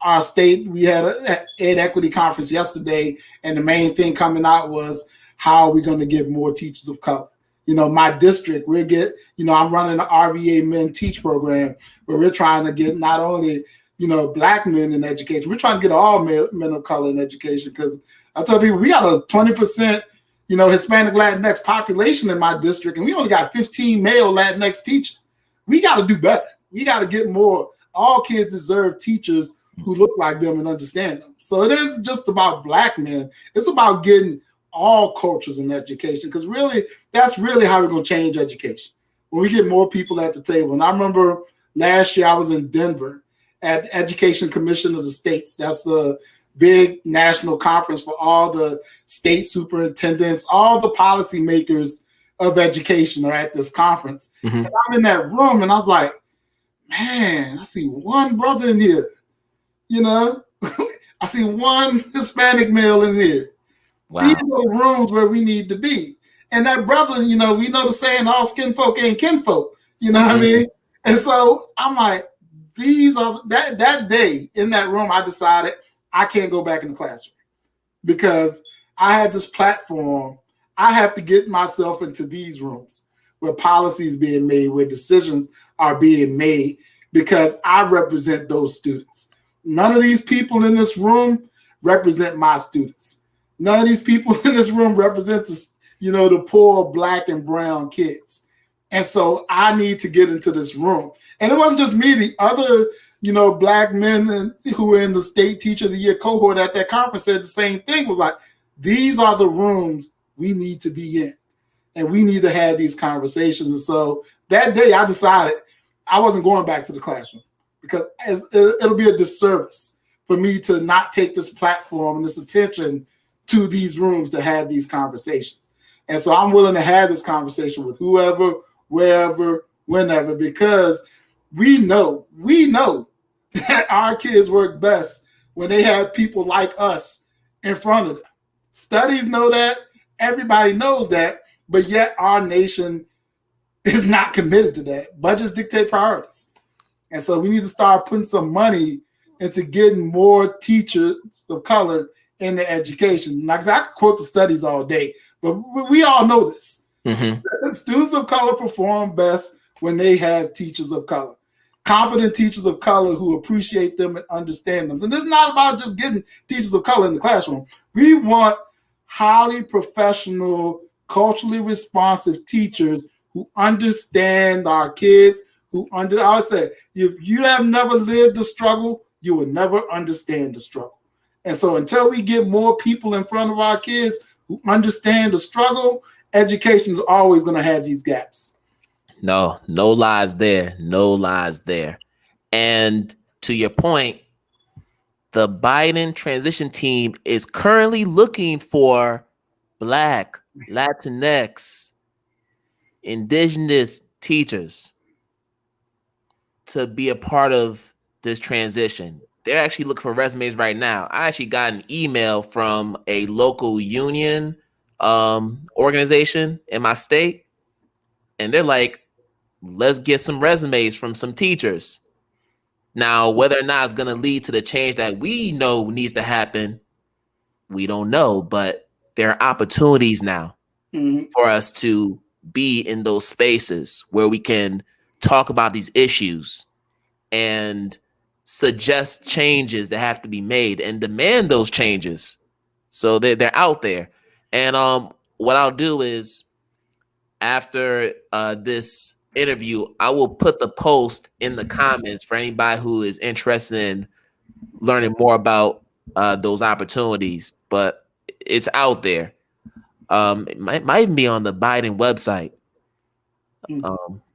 our state, we had an Ed Equity Conference yesterday, and the main thing coming out was how are we going to get more teachers of color? My district, I'm running the R.E.B Men Teach program, where we're trying to get not only, Black men in education, we're trying to get all men of color in education, because I tell people we got a 20%, Hispanic Latinx population in my district, and we only got 15 male Latinx teachers. We got to do better. We got to get more. All kids deserve teachers who look like them and understand them. So it isn't just about Black men. It's about getting all cultures in education, because really, that's really how we're going to change education. When we get more people at the table. And I remember last year I was in Denver at Education Commission of the States. That's the big national conference for all the state superintendents, all the policymakers of education are at this conference. Mm-hmm. And I'm in that room and I was like, man, I see one brother in here, I see one Hispanic male in here. Wow. These are the rooms where we need to be. And that brother, we know the saying, all skin folk ain't kinfolk, what I mean? And so I'm like, these are, that day in that room, I decided I can't go back in the classroom because I have this platform. I have to get myself into these rooms where policies being made, where decisions are being made, because I represent those students. None of these people in this room represent my students. None of these people in this room represent the poor Black and brown kids. And so I need to get into this room. And it wasn't just me, the other, Black men who were in the State Teacher of the Year cohort at that conference said the same thing, was like, these are the rooms we need to be in. And we need to have these conversations. And so that day I decided I wasn't going back to the classroom, because it'll be a disservice for me to not take this platform and this attention to these rooms to have these conversations. And so I'm willing to have this conversation with whoever, wherever, whenever, because we know that our kids work best when they have people like us in front of them. Studies know that, everybody knows that, but yet our nation is not committed to that. Budgets dictate priorities. And so we need to start putting some money into getting more teachers of color in the education. Like I could quote the studies all day, but we all know this. Mm-hmm. Students of color perform best when they have teachers of color. Competent teachers of color who appreciate them and understand them. And it's not about just getting teachers of color in the classroom. We want highly professional, culturally responsive teachers who understand our kids, I would say, if you have never lived the struggle, you will never understand the struggle. And so until we get more people in front of our kids who understand the struggle, education is always going to have these gaps. No lies there. No lies there. And to your point, the Biden transition team is currently looking for Black, Latinx, Indigenous teachers to be a part of this transition. They're actually looking for resumes right now. I actually got an email from a local union organization in my state, and they're like, let's get some resumes from some teachers. Now, whether or not it's going to lead to the change that we know needs to happen, we don't know, but there are opportunities now for us to be in those spaces where we can talk about these issues and suggest changes that have to be made and demand those changes. So they're out there. And what I'll do is, after this interview, I will put the post in the comments for anybody who is interested in learning more about those opportunities. But it's out there. It might even be on the Biden website.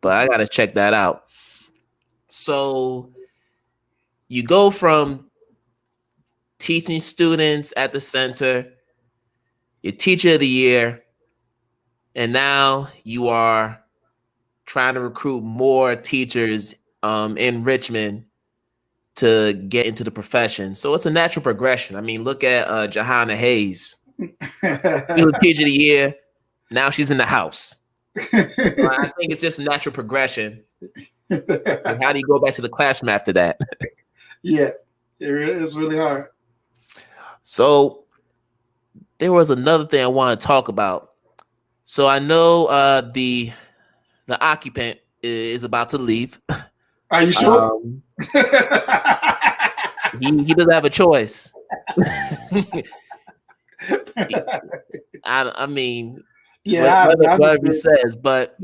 But I got to check that out. So you go from teaching students at the center, your teacher of the year, and now you are trying to recruit more teachers in Richmond to get into the profession. So it's a natural progression. I mean, look at Johanna Hayes. She was a teacher of the year. Now she's in the house. I think it's just a natural progression. And how do you go back to the classroom after that? Yeah, it's really hard. So there was another thing I want to talk about. So I know the occupant is about to leave. Are you sure? He doesn't have a choice. I mean, whatever he says, but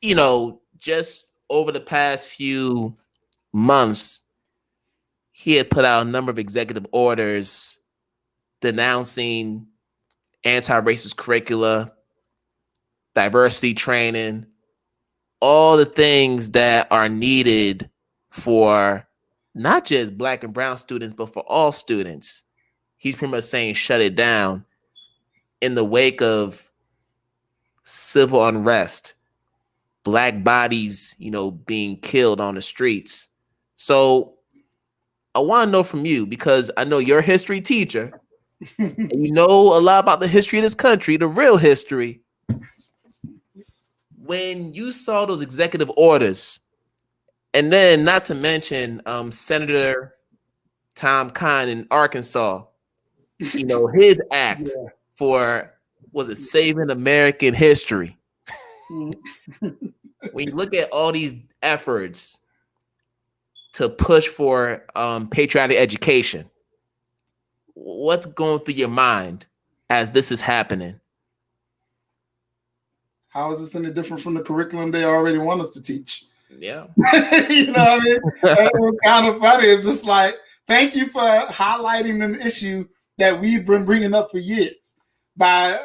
you know, just over the past few months, he had put out a number of executive orders denouncing anti-racist curricula, diversity training, all the things that are needed for not just Black and brown students, but for all students. He's pretty much saying shut it down in the wake of civil unrest, Black bodies, being killed on the streets. So I want to know from you, because I know you're a history teacher and you know a lot about the history of this country, the real history. When you saw those executive orders, and then not to mention Senator Tom Cotton in Arkansas, his act for, was it saving American history? When you look at all these efforts to push for patriotic education, what's going through your mind as this is happening? How is this any different from the curriculum they already want us to teach? Yeah. You know what I mean? It was kind of funny. It's just like, thank you for highlighting an issue that we've been bringing up for years. By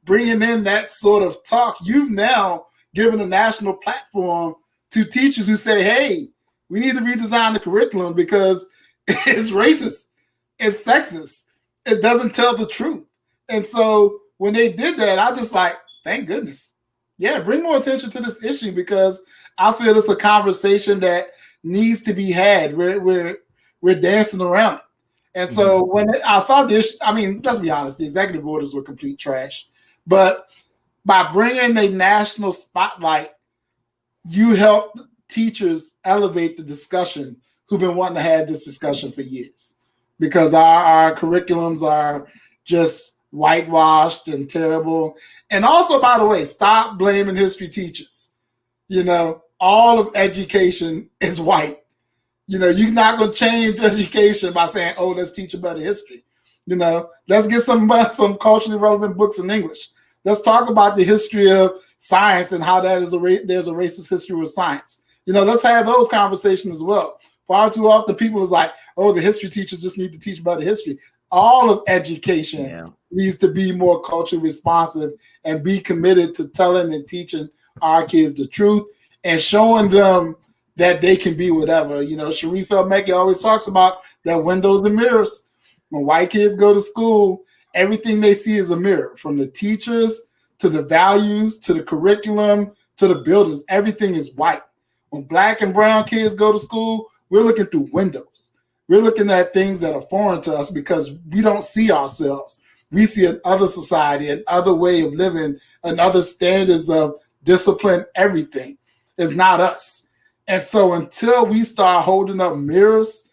bringing in that sort of talk, you've now given a national platform to teachers who say, hey, we need to redesign the curriculum because it's racist, it's sexist, it doesn't tell the truth. And so when they did that, I just like, thank goodness. Yeah, bring more attention to this issue, because I feel it's a conversation that needs to be had. We're dancing around it. And so when I thought this, I mean, let's be honest, the executive orders were complete trash. But by bringing a national spotlight, you help teachers elevate the discussion who've been wanting to have this discussion for years, because our curriculums are just whitewashed and terrible. And also, by the way, stop blaming history teachers. All of education is white. You're not going to change education by saying, oh, let's teach about history. Let's get some culturally relevant books in English. Let's talk about the history of science and how there's a racist history with science. Let's have those conversations as well. Far too often, people is like, oh, the history teachers just need to teach about the history. All of education needs to be more culturally responsive and be committed to telling and teaching our kids the truth and showing them that they can be whatever. Sharif El-Mekki always talks about that windows and mirrors. When white kids go to school, everything they see is a mirror, from the teachers to the values to the curriculum to the buildings. Everything is white. When black and brown kids go to school, we're looking through windows. We're looking at things that are foreign to us because we don't see ourselves. We see another society, another way of living, another standards of discipline. Everything is not us. And so until we start holding up mirrors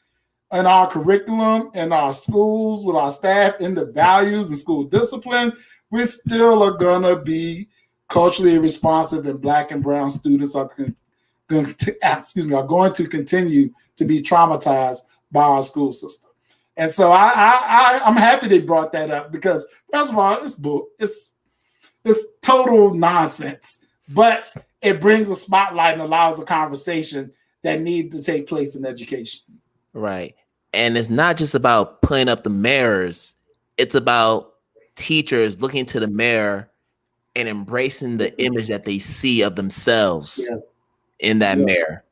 in our curriculum, in our schools, with our staff, in the values and school discipline, we still are going to be culturally responsive, and black and brown students are going to continue to be traumatized by our school system. And so I'm happy they brought that up, because first of all, it's total nonsense, but it brings a spotlight and allows a conversation that needs to take place in education. Right. And it's not just about putting up the mirrors. It's about teachers looking to the mirror and embracing the image that they see of themselves in that mirror.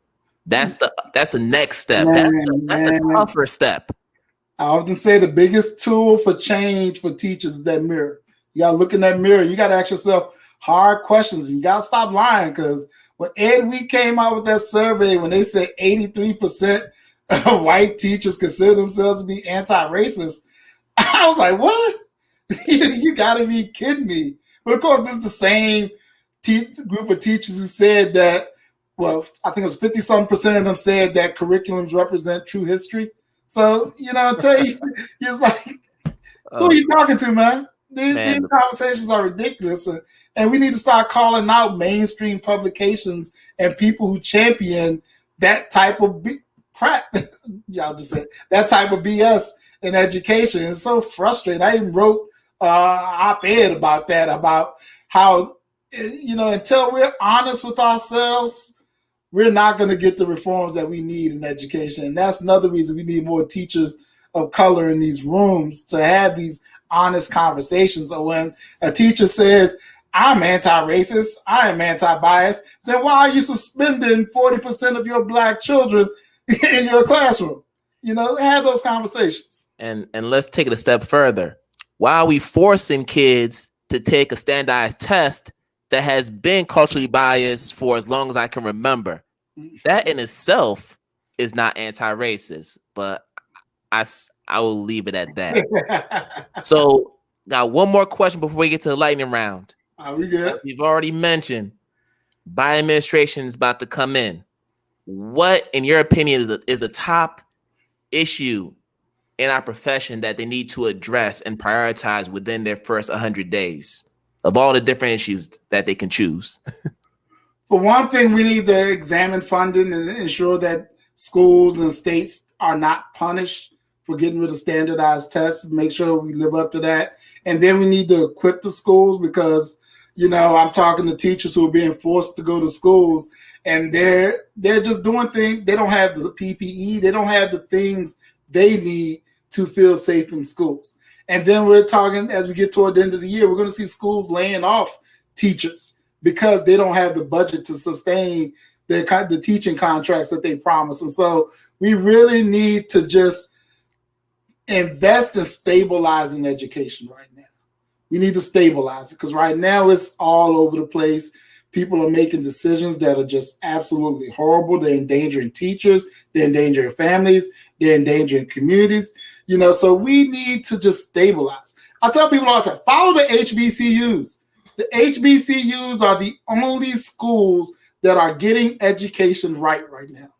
That's the next step. That's the tougher step. I often say the biggest tool for change for teachers is that mirror. You got to look in that mirror. You got to ask yourself hard questions. You got to stop lying, because when Ed Week came out with that survey, when they said 83% of white teachers consider themselves to be anti-racist, I was like, what? You got to be kidding me. But of course, this is the same group of teachers who said that, well, I think it was 50-something% of them said that curriculums represent true history. So, I tell you, it's like, who are you talking to, man? These conversations are ridiculous. And we need to start calling out mainstream publications and people who champion that type of crap. Y'all just say that type of BS in education. It's so frustrating. I even wrote op-ed about that, about how, until we're honest with ourselves, we're not going to get the reforms that we need in education. And that's another reason we need more teachers of color in these rooms to have these honest conversations. So when a teacher says, I'm anti-racist, I am anti-biased, then why are you suspending 40% of your black children in your classroom? Have those conversations. And let's take it a step further. Why are we forcing kids to take a standardized test that has been culturally biased for as long as I can remember? That in itself is not anti-racist, but I will leave it at that. So, got one more question before we get to the lightning round. Are we good? As we've already mentioned, Biden administration is about to come in. What, in your opinion, is a top issue in our profession that they need to address and prioritize within their first 100 days of all the different issues that they can choose? For one thing, we need to examine funding and ensure that schools and states are not punished for getting rid of standardized tests. Make sure we live up to that. And then we need to equip the schools, because, I'm talking to teachers who are being forced to go to schools, and they're just doing things. They don't have the PPE. They don't have the things they need to feel safe in schools. And then we're talking, as we get toward the end of the year, we're going to see schools laying off teachers because they don't have the budget to sustain the teaching contracts that they promise. And so we really need to just invest in stabilizing education right now. We need to stabilize it, because right now it's all over the place. People are making decisions that are just absolutely horrible. They're endangering teachers. They're endangering families. They're endangering communities. So we need to just stabilize. I tell people all the time, follow the HBCUs. The HBCUs are the only schools that are getting education right now.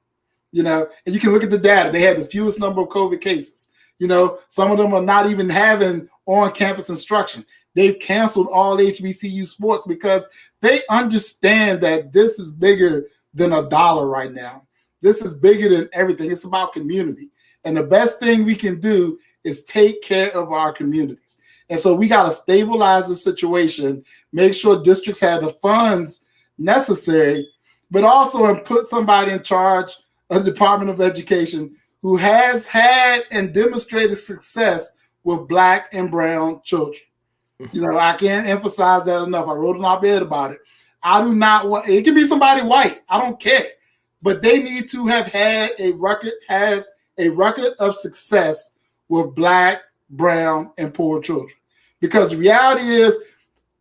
And you can look at the data. They had the fewest number of COVID cases. Some of them are not even having on-campus instruction. They've canceled all HBCU sports because they understand that this is bigger than a dollar right now. This is bigger than everything. It's about community. And the best thing we can do is take care of our communities. And so we got to stabilize the situation, make sure districts have the funds necessary, but also put somebody in charge of the Department of Education who has had and demonstrated success with Black and brown children. I can't emphasize that enough. I wrote an op-ed about it. I do not want, it can be somebody white, I don't care, but they need to have had a record of success with Black, brown, and poor children. Because the reality is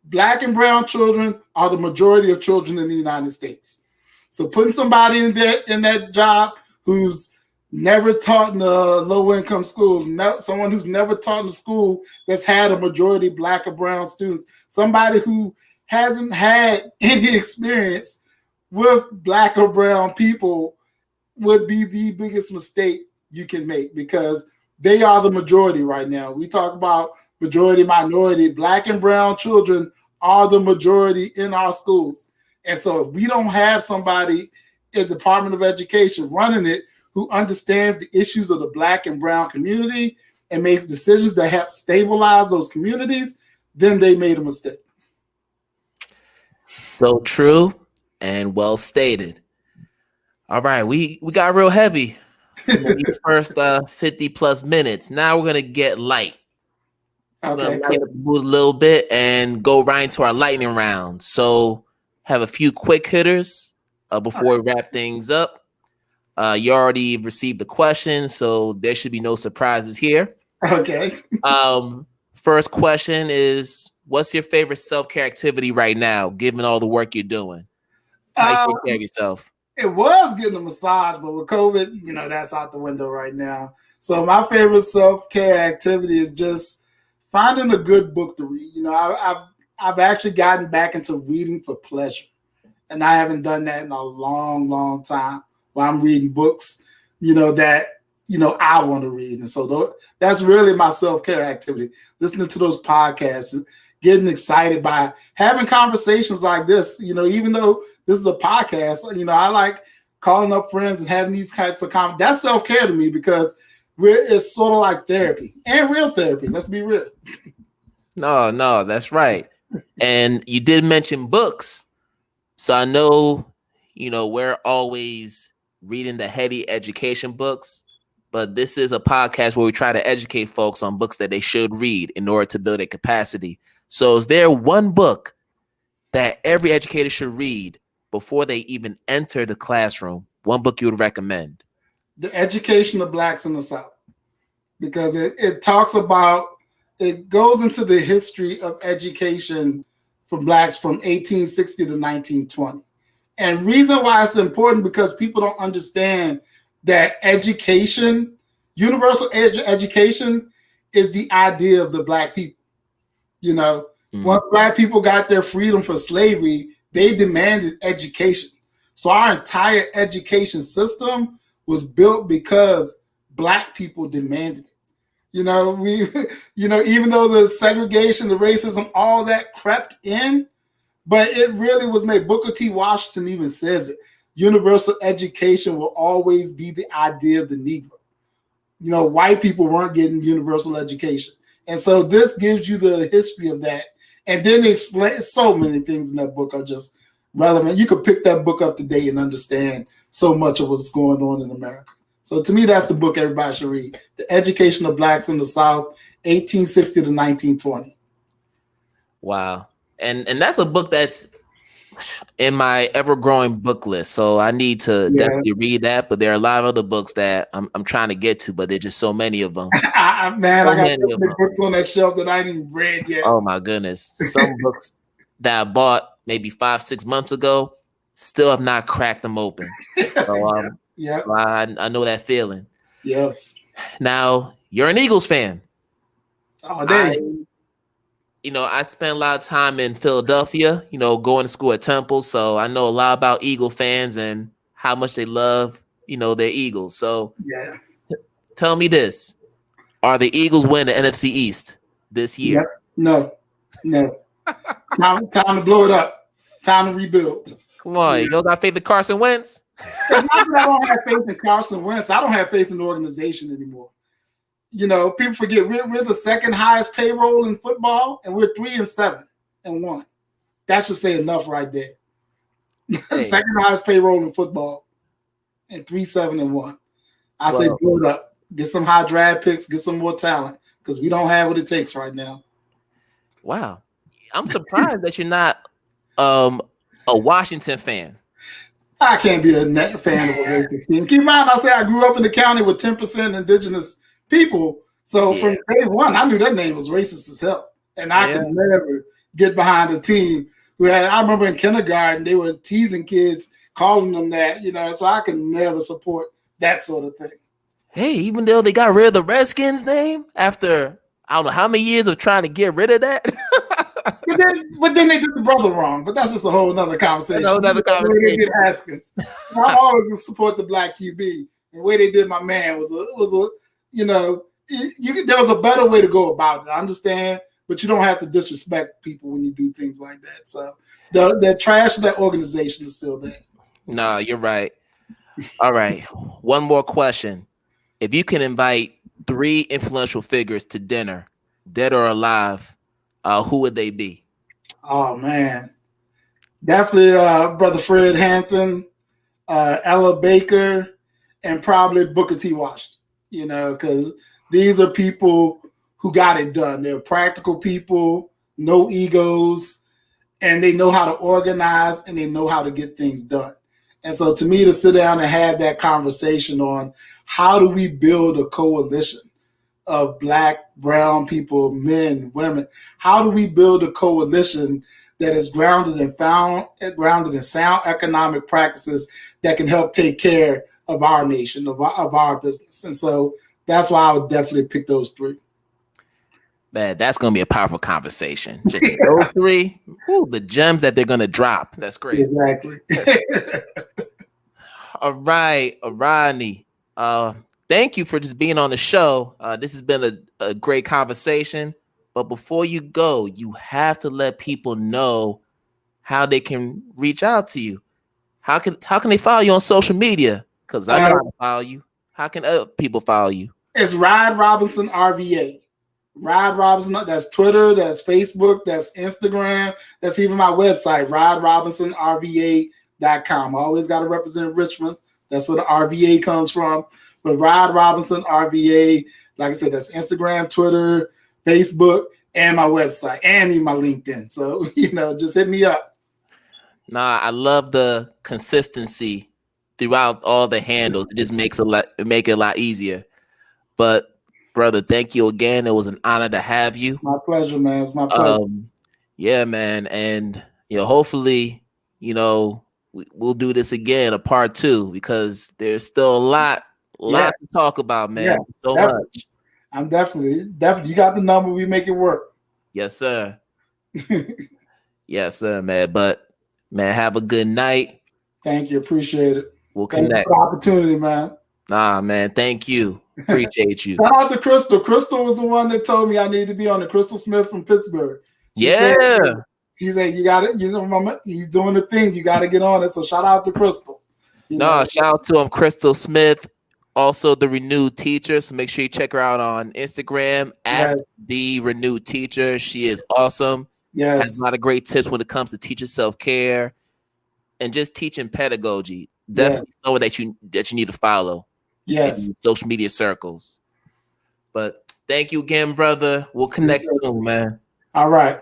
Black and brown children are the majority of children in the United States. So putting somebody in that job who's never taught in a low-income school, someone who's never taught in a school that's had a majority Black or brown students, somebody who hasn't had any experience with Black or brown people would be the biggest mistake you can make, because they are the majority right now. We talk about majority, minority. Black and brown children are the majority in our schools. And so if we don't have somebody in the Department of Education running it who understands the issues of the Black and brown community and makes decisions that help stabilize those communities, then they made a mistake. So true and well stated. All right, we got real heavy in these first 50 plus minutes. Now we're going to get light. We're going to light up the mood a little bit and go right into our lightning round. So have a few quick hitters before we wrap things up. You already received the question, so there should be no surprises here. Okay. First question is, what's your favorite self-care activity right now, given all the work you're doing? How you take care of yourself? It was getting a massage, but with COVID, that's out the window right now. So my favorite self-care activity is just finding a good book to read. I've actually gotten back into reading for pleasure, and I haven't done that in a long, long time. Where I'm reading books, that I want to read, and so that's really my self-care activity. Listening to those podcasts, and getting excited by having conversations like this. Even though this is a podcast, I like calling up friends and having these types of conversations. That's self-care to me, because it's sort of like therapy, and real therapy. Let's be real. No, that's right. And you did mention books, so I know we're always reading the heady education books, but this is a podcast where we try to educate folks on books that they should read in order to build a capacity. So is there one book that every educator should read before they even enter the classroom? One book you would recommend? The Education of Blacks in the South, because it talks about, it goes into the history of education for Blacks from 1860 to 1920. And reason why it's important, because people don't understand that education, universal education, is the idea of the Black people. Once Black people got their freedom from slavery, they demanded education. So our entire education system was built because Black people demanded it. Even though the segregation, the racism, all that crept in, but it really was made. Booker T. Washington even says it. Universal education will always be the idea of the Negro. White people weren't getting universal education. And so this gives you the history of that. And then it explains so many things in that book are just relevant. You could pick that book up today and understand so much of what's going on in America. So to me, that's the book everybody should read. The Education of Blacks in the South, 1860 to 1920. Wow. And that's a book that's in my ever-growing book list. So I need to definitely read that. But there are a lot of other books that I'm trying to get to, but there's just so many of them. I got so many books on that shelf that I ain't even read yet. Oh my goodness. Some books that I bought maybe 5-6 months ago, still have not cracked them open. So, so I know that feeling. Yes. Now, you're an Eagles fan. Oh, dang. I spent a lot of time in Philadelphia, going to school at Temple. So I know a lot about Eagle fans and how much they love their Eagles. So Yeah. tell me this: are the Eagles win the NFC East this year? No. Time to blow it up. Time to rebuild. Come on, you don't got faith in Carson Wentz? It's not that I don't have faith in Carson Wentz. I don't have faith in the organization anymore. People forget we're the second highest payroll in football, and we're 3-7-1. That should say enough right there. Hey. Second highest payroll in football, and 3-7-1. I say blow it up. Get some high draft picks. Get some more talent because we don't have what it takes right now. Wow, I'm surprised that you're not a Washington fan. I can't be a fan of a racist team. Keep in mind, I say I grew up in the county with 10% indigenous people. So from day one, I knew that name was racist as hell. And I could never get behind a team who had, I remember in kindergarten, they were teasing kids, calling them that, so I could never support that sort of thing. Hey, even though they got rid of the Redskins name after, I don't know how many years of trying to get rid of that. But then they did the brother wrong. But that's just a whole nother conversation. I always support the black QB. And the way they did my man was there was a better way to go about it. I understand, but you don't have to disrespect people when you do things like that. So the trash of that organization is still there. No, you're right. All right. One more question. If you can invite 3 influential figures to dinner, dead or alive, who would they be? Oh, man. Definitely Brother Fred Hampton, Ella Baker, and probably Booker T. Washington, because these are people who got it done. They're practical people, no egos, and they know how to organize and they know how to get things done. And so to me, to sit down and have that conversation on how do we build a coalition of Black, brown people, men, women, how do we build a coalition that is grounded in sound economic practices that can help take care of our nation, of our business. And so that's why I would definitely pick those 3. Man, that's going to be a powerful conversation. Just those 3, the gems that they're going to drop. That's great. Exactly. All right, Rodney. Thank you for just being on the show. This has been a great conversation. But before you go, you have to let people know how they can reach out to you. How can they follow you on social media? Because I know how to follow you. How can other people follow you? It's Rod Robinson RVA. Rod Robinson, that's Twitter, that's Facebook, that's Instagram, that's even my website, rodrobinsonrva.com. I always got to represent Richmond. That's where the RVA comes from. But Rod Robinson RVA, like I said, that's Instagram, Twitter, Facebook, and my website, and even my LinkedIn. So, just hit me up. Nah, I love the consistency throughout all the handles. It just make it a lot easier. But brother, thank you again. It was an honor to have you. My pleasure, man. It's my pleasure. Yeah, man. And hopefully, we'll do this again, a part 2, because there's still a lot to talk about, man. Yeah, so definitely. Much. I'm definitely. You got the number. We make it work. Yes, sir. Yes, sir, man. But man, have a good night. Thank you. Appreciate it. We'll connect. Thank you for the opportunity, man. Nah, man. Thank you. Appreciate you. Shout out to Crystal. Crystal was the one that told me I need to be on the Crystal Smith from Pittsburgh. She said, you got it. Mama, you're doing the thing. You got to get on it. So shout out to Crystal. Shout out to Crystal Smith, also the Renewed Teacher. So make sure you check her out on Instagram at the Renewed Teacher. She is awesome. Yes. Has a lot of great tips when it comes to teacher self-care and just teaching pedagogy. Definitely someone that you need to follow. Yes. In social media circles. But thank you again, brother. We'll connect soon, man. All right.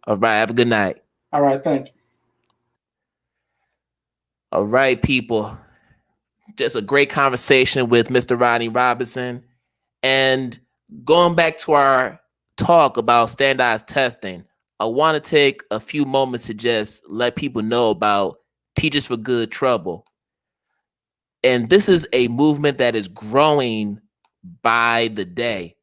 Have a good night. All right. Thank you. All right, people. Just a great conversation with Mr. Rodney Robinson. And going back to our talk about standardized testing, I want to take a few moments to just let people know about Teachers for Good Trouble. And this is a movement that is growing by the day.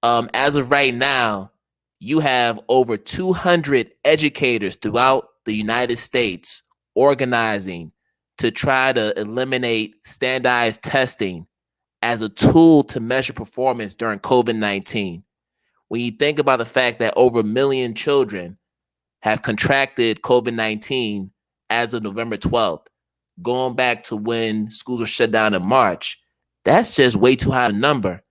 As of right now, you have over 200 educators throughout the United States organizing to try to eliminate standardized testing as a tool to measure performance during COVID-19. When you think about the fact that over 1 million children have contracted COVID-19 as of November 12th, going back to when schools were shut down in March, that's just way too high a number.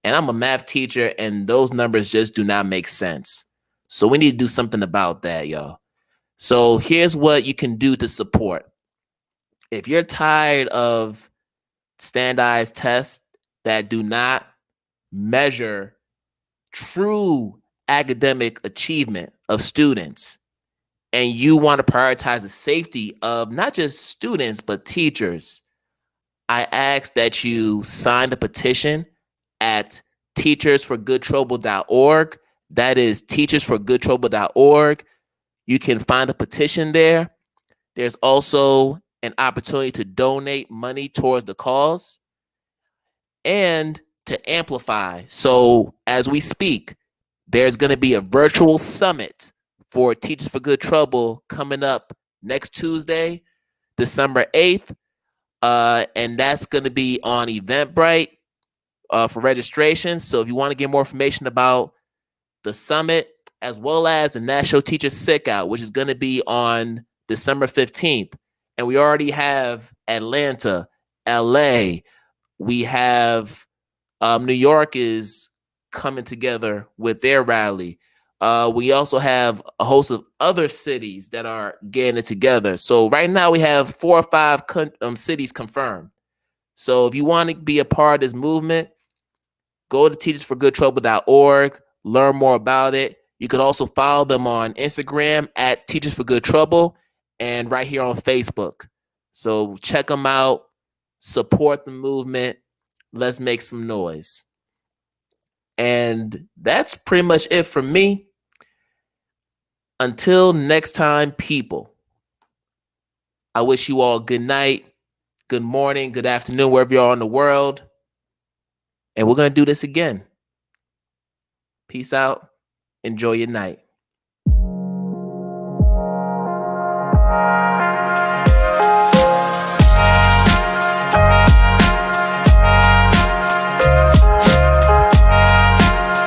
And I'm a math teacher, and those numbers just do not make sense. So we need to do something about that, y'all. So here's what you can do to support. If you're tired of standardized tests that do not measure true academic achievement of students, and you want to prioritize the safety of not just students, but teachers, I ask that you sign the petition at teachersforgoodtrouble.org. That is teachersforgoodtrouble.org. You can find the petition there. There's also an opportunity to donate money towards the cause and to amplify. So as we speak, there's going to be a virtual summit for Teachers for Good Trouble coming up next Tuesday, December 8th. And that's going to be on Eventbrite for registration. So if you want to get more information about the summit, as well as the National Teacher Sick Out, which is going to be on December 15th. And we already have Atlanta, LA. We have New York is coming together with their rally. We also have a host of other cities that are getting it together. So right now we have 4 or 5 cities confirmed. So if you want to be a part of this movement, go to teachersforgoodtrouble.org, learn more about it. You can also follow them on Instagram at Teachers for Good Trouble and right here on Facebook. So check them out, support the movement. Let's make some noise. And that's pretty much it from me. Until next time, people, I wish you all good night, good morning, good afternoon, wherever you are in the world. And we're going to do this again. Peace out. Enjoy your night.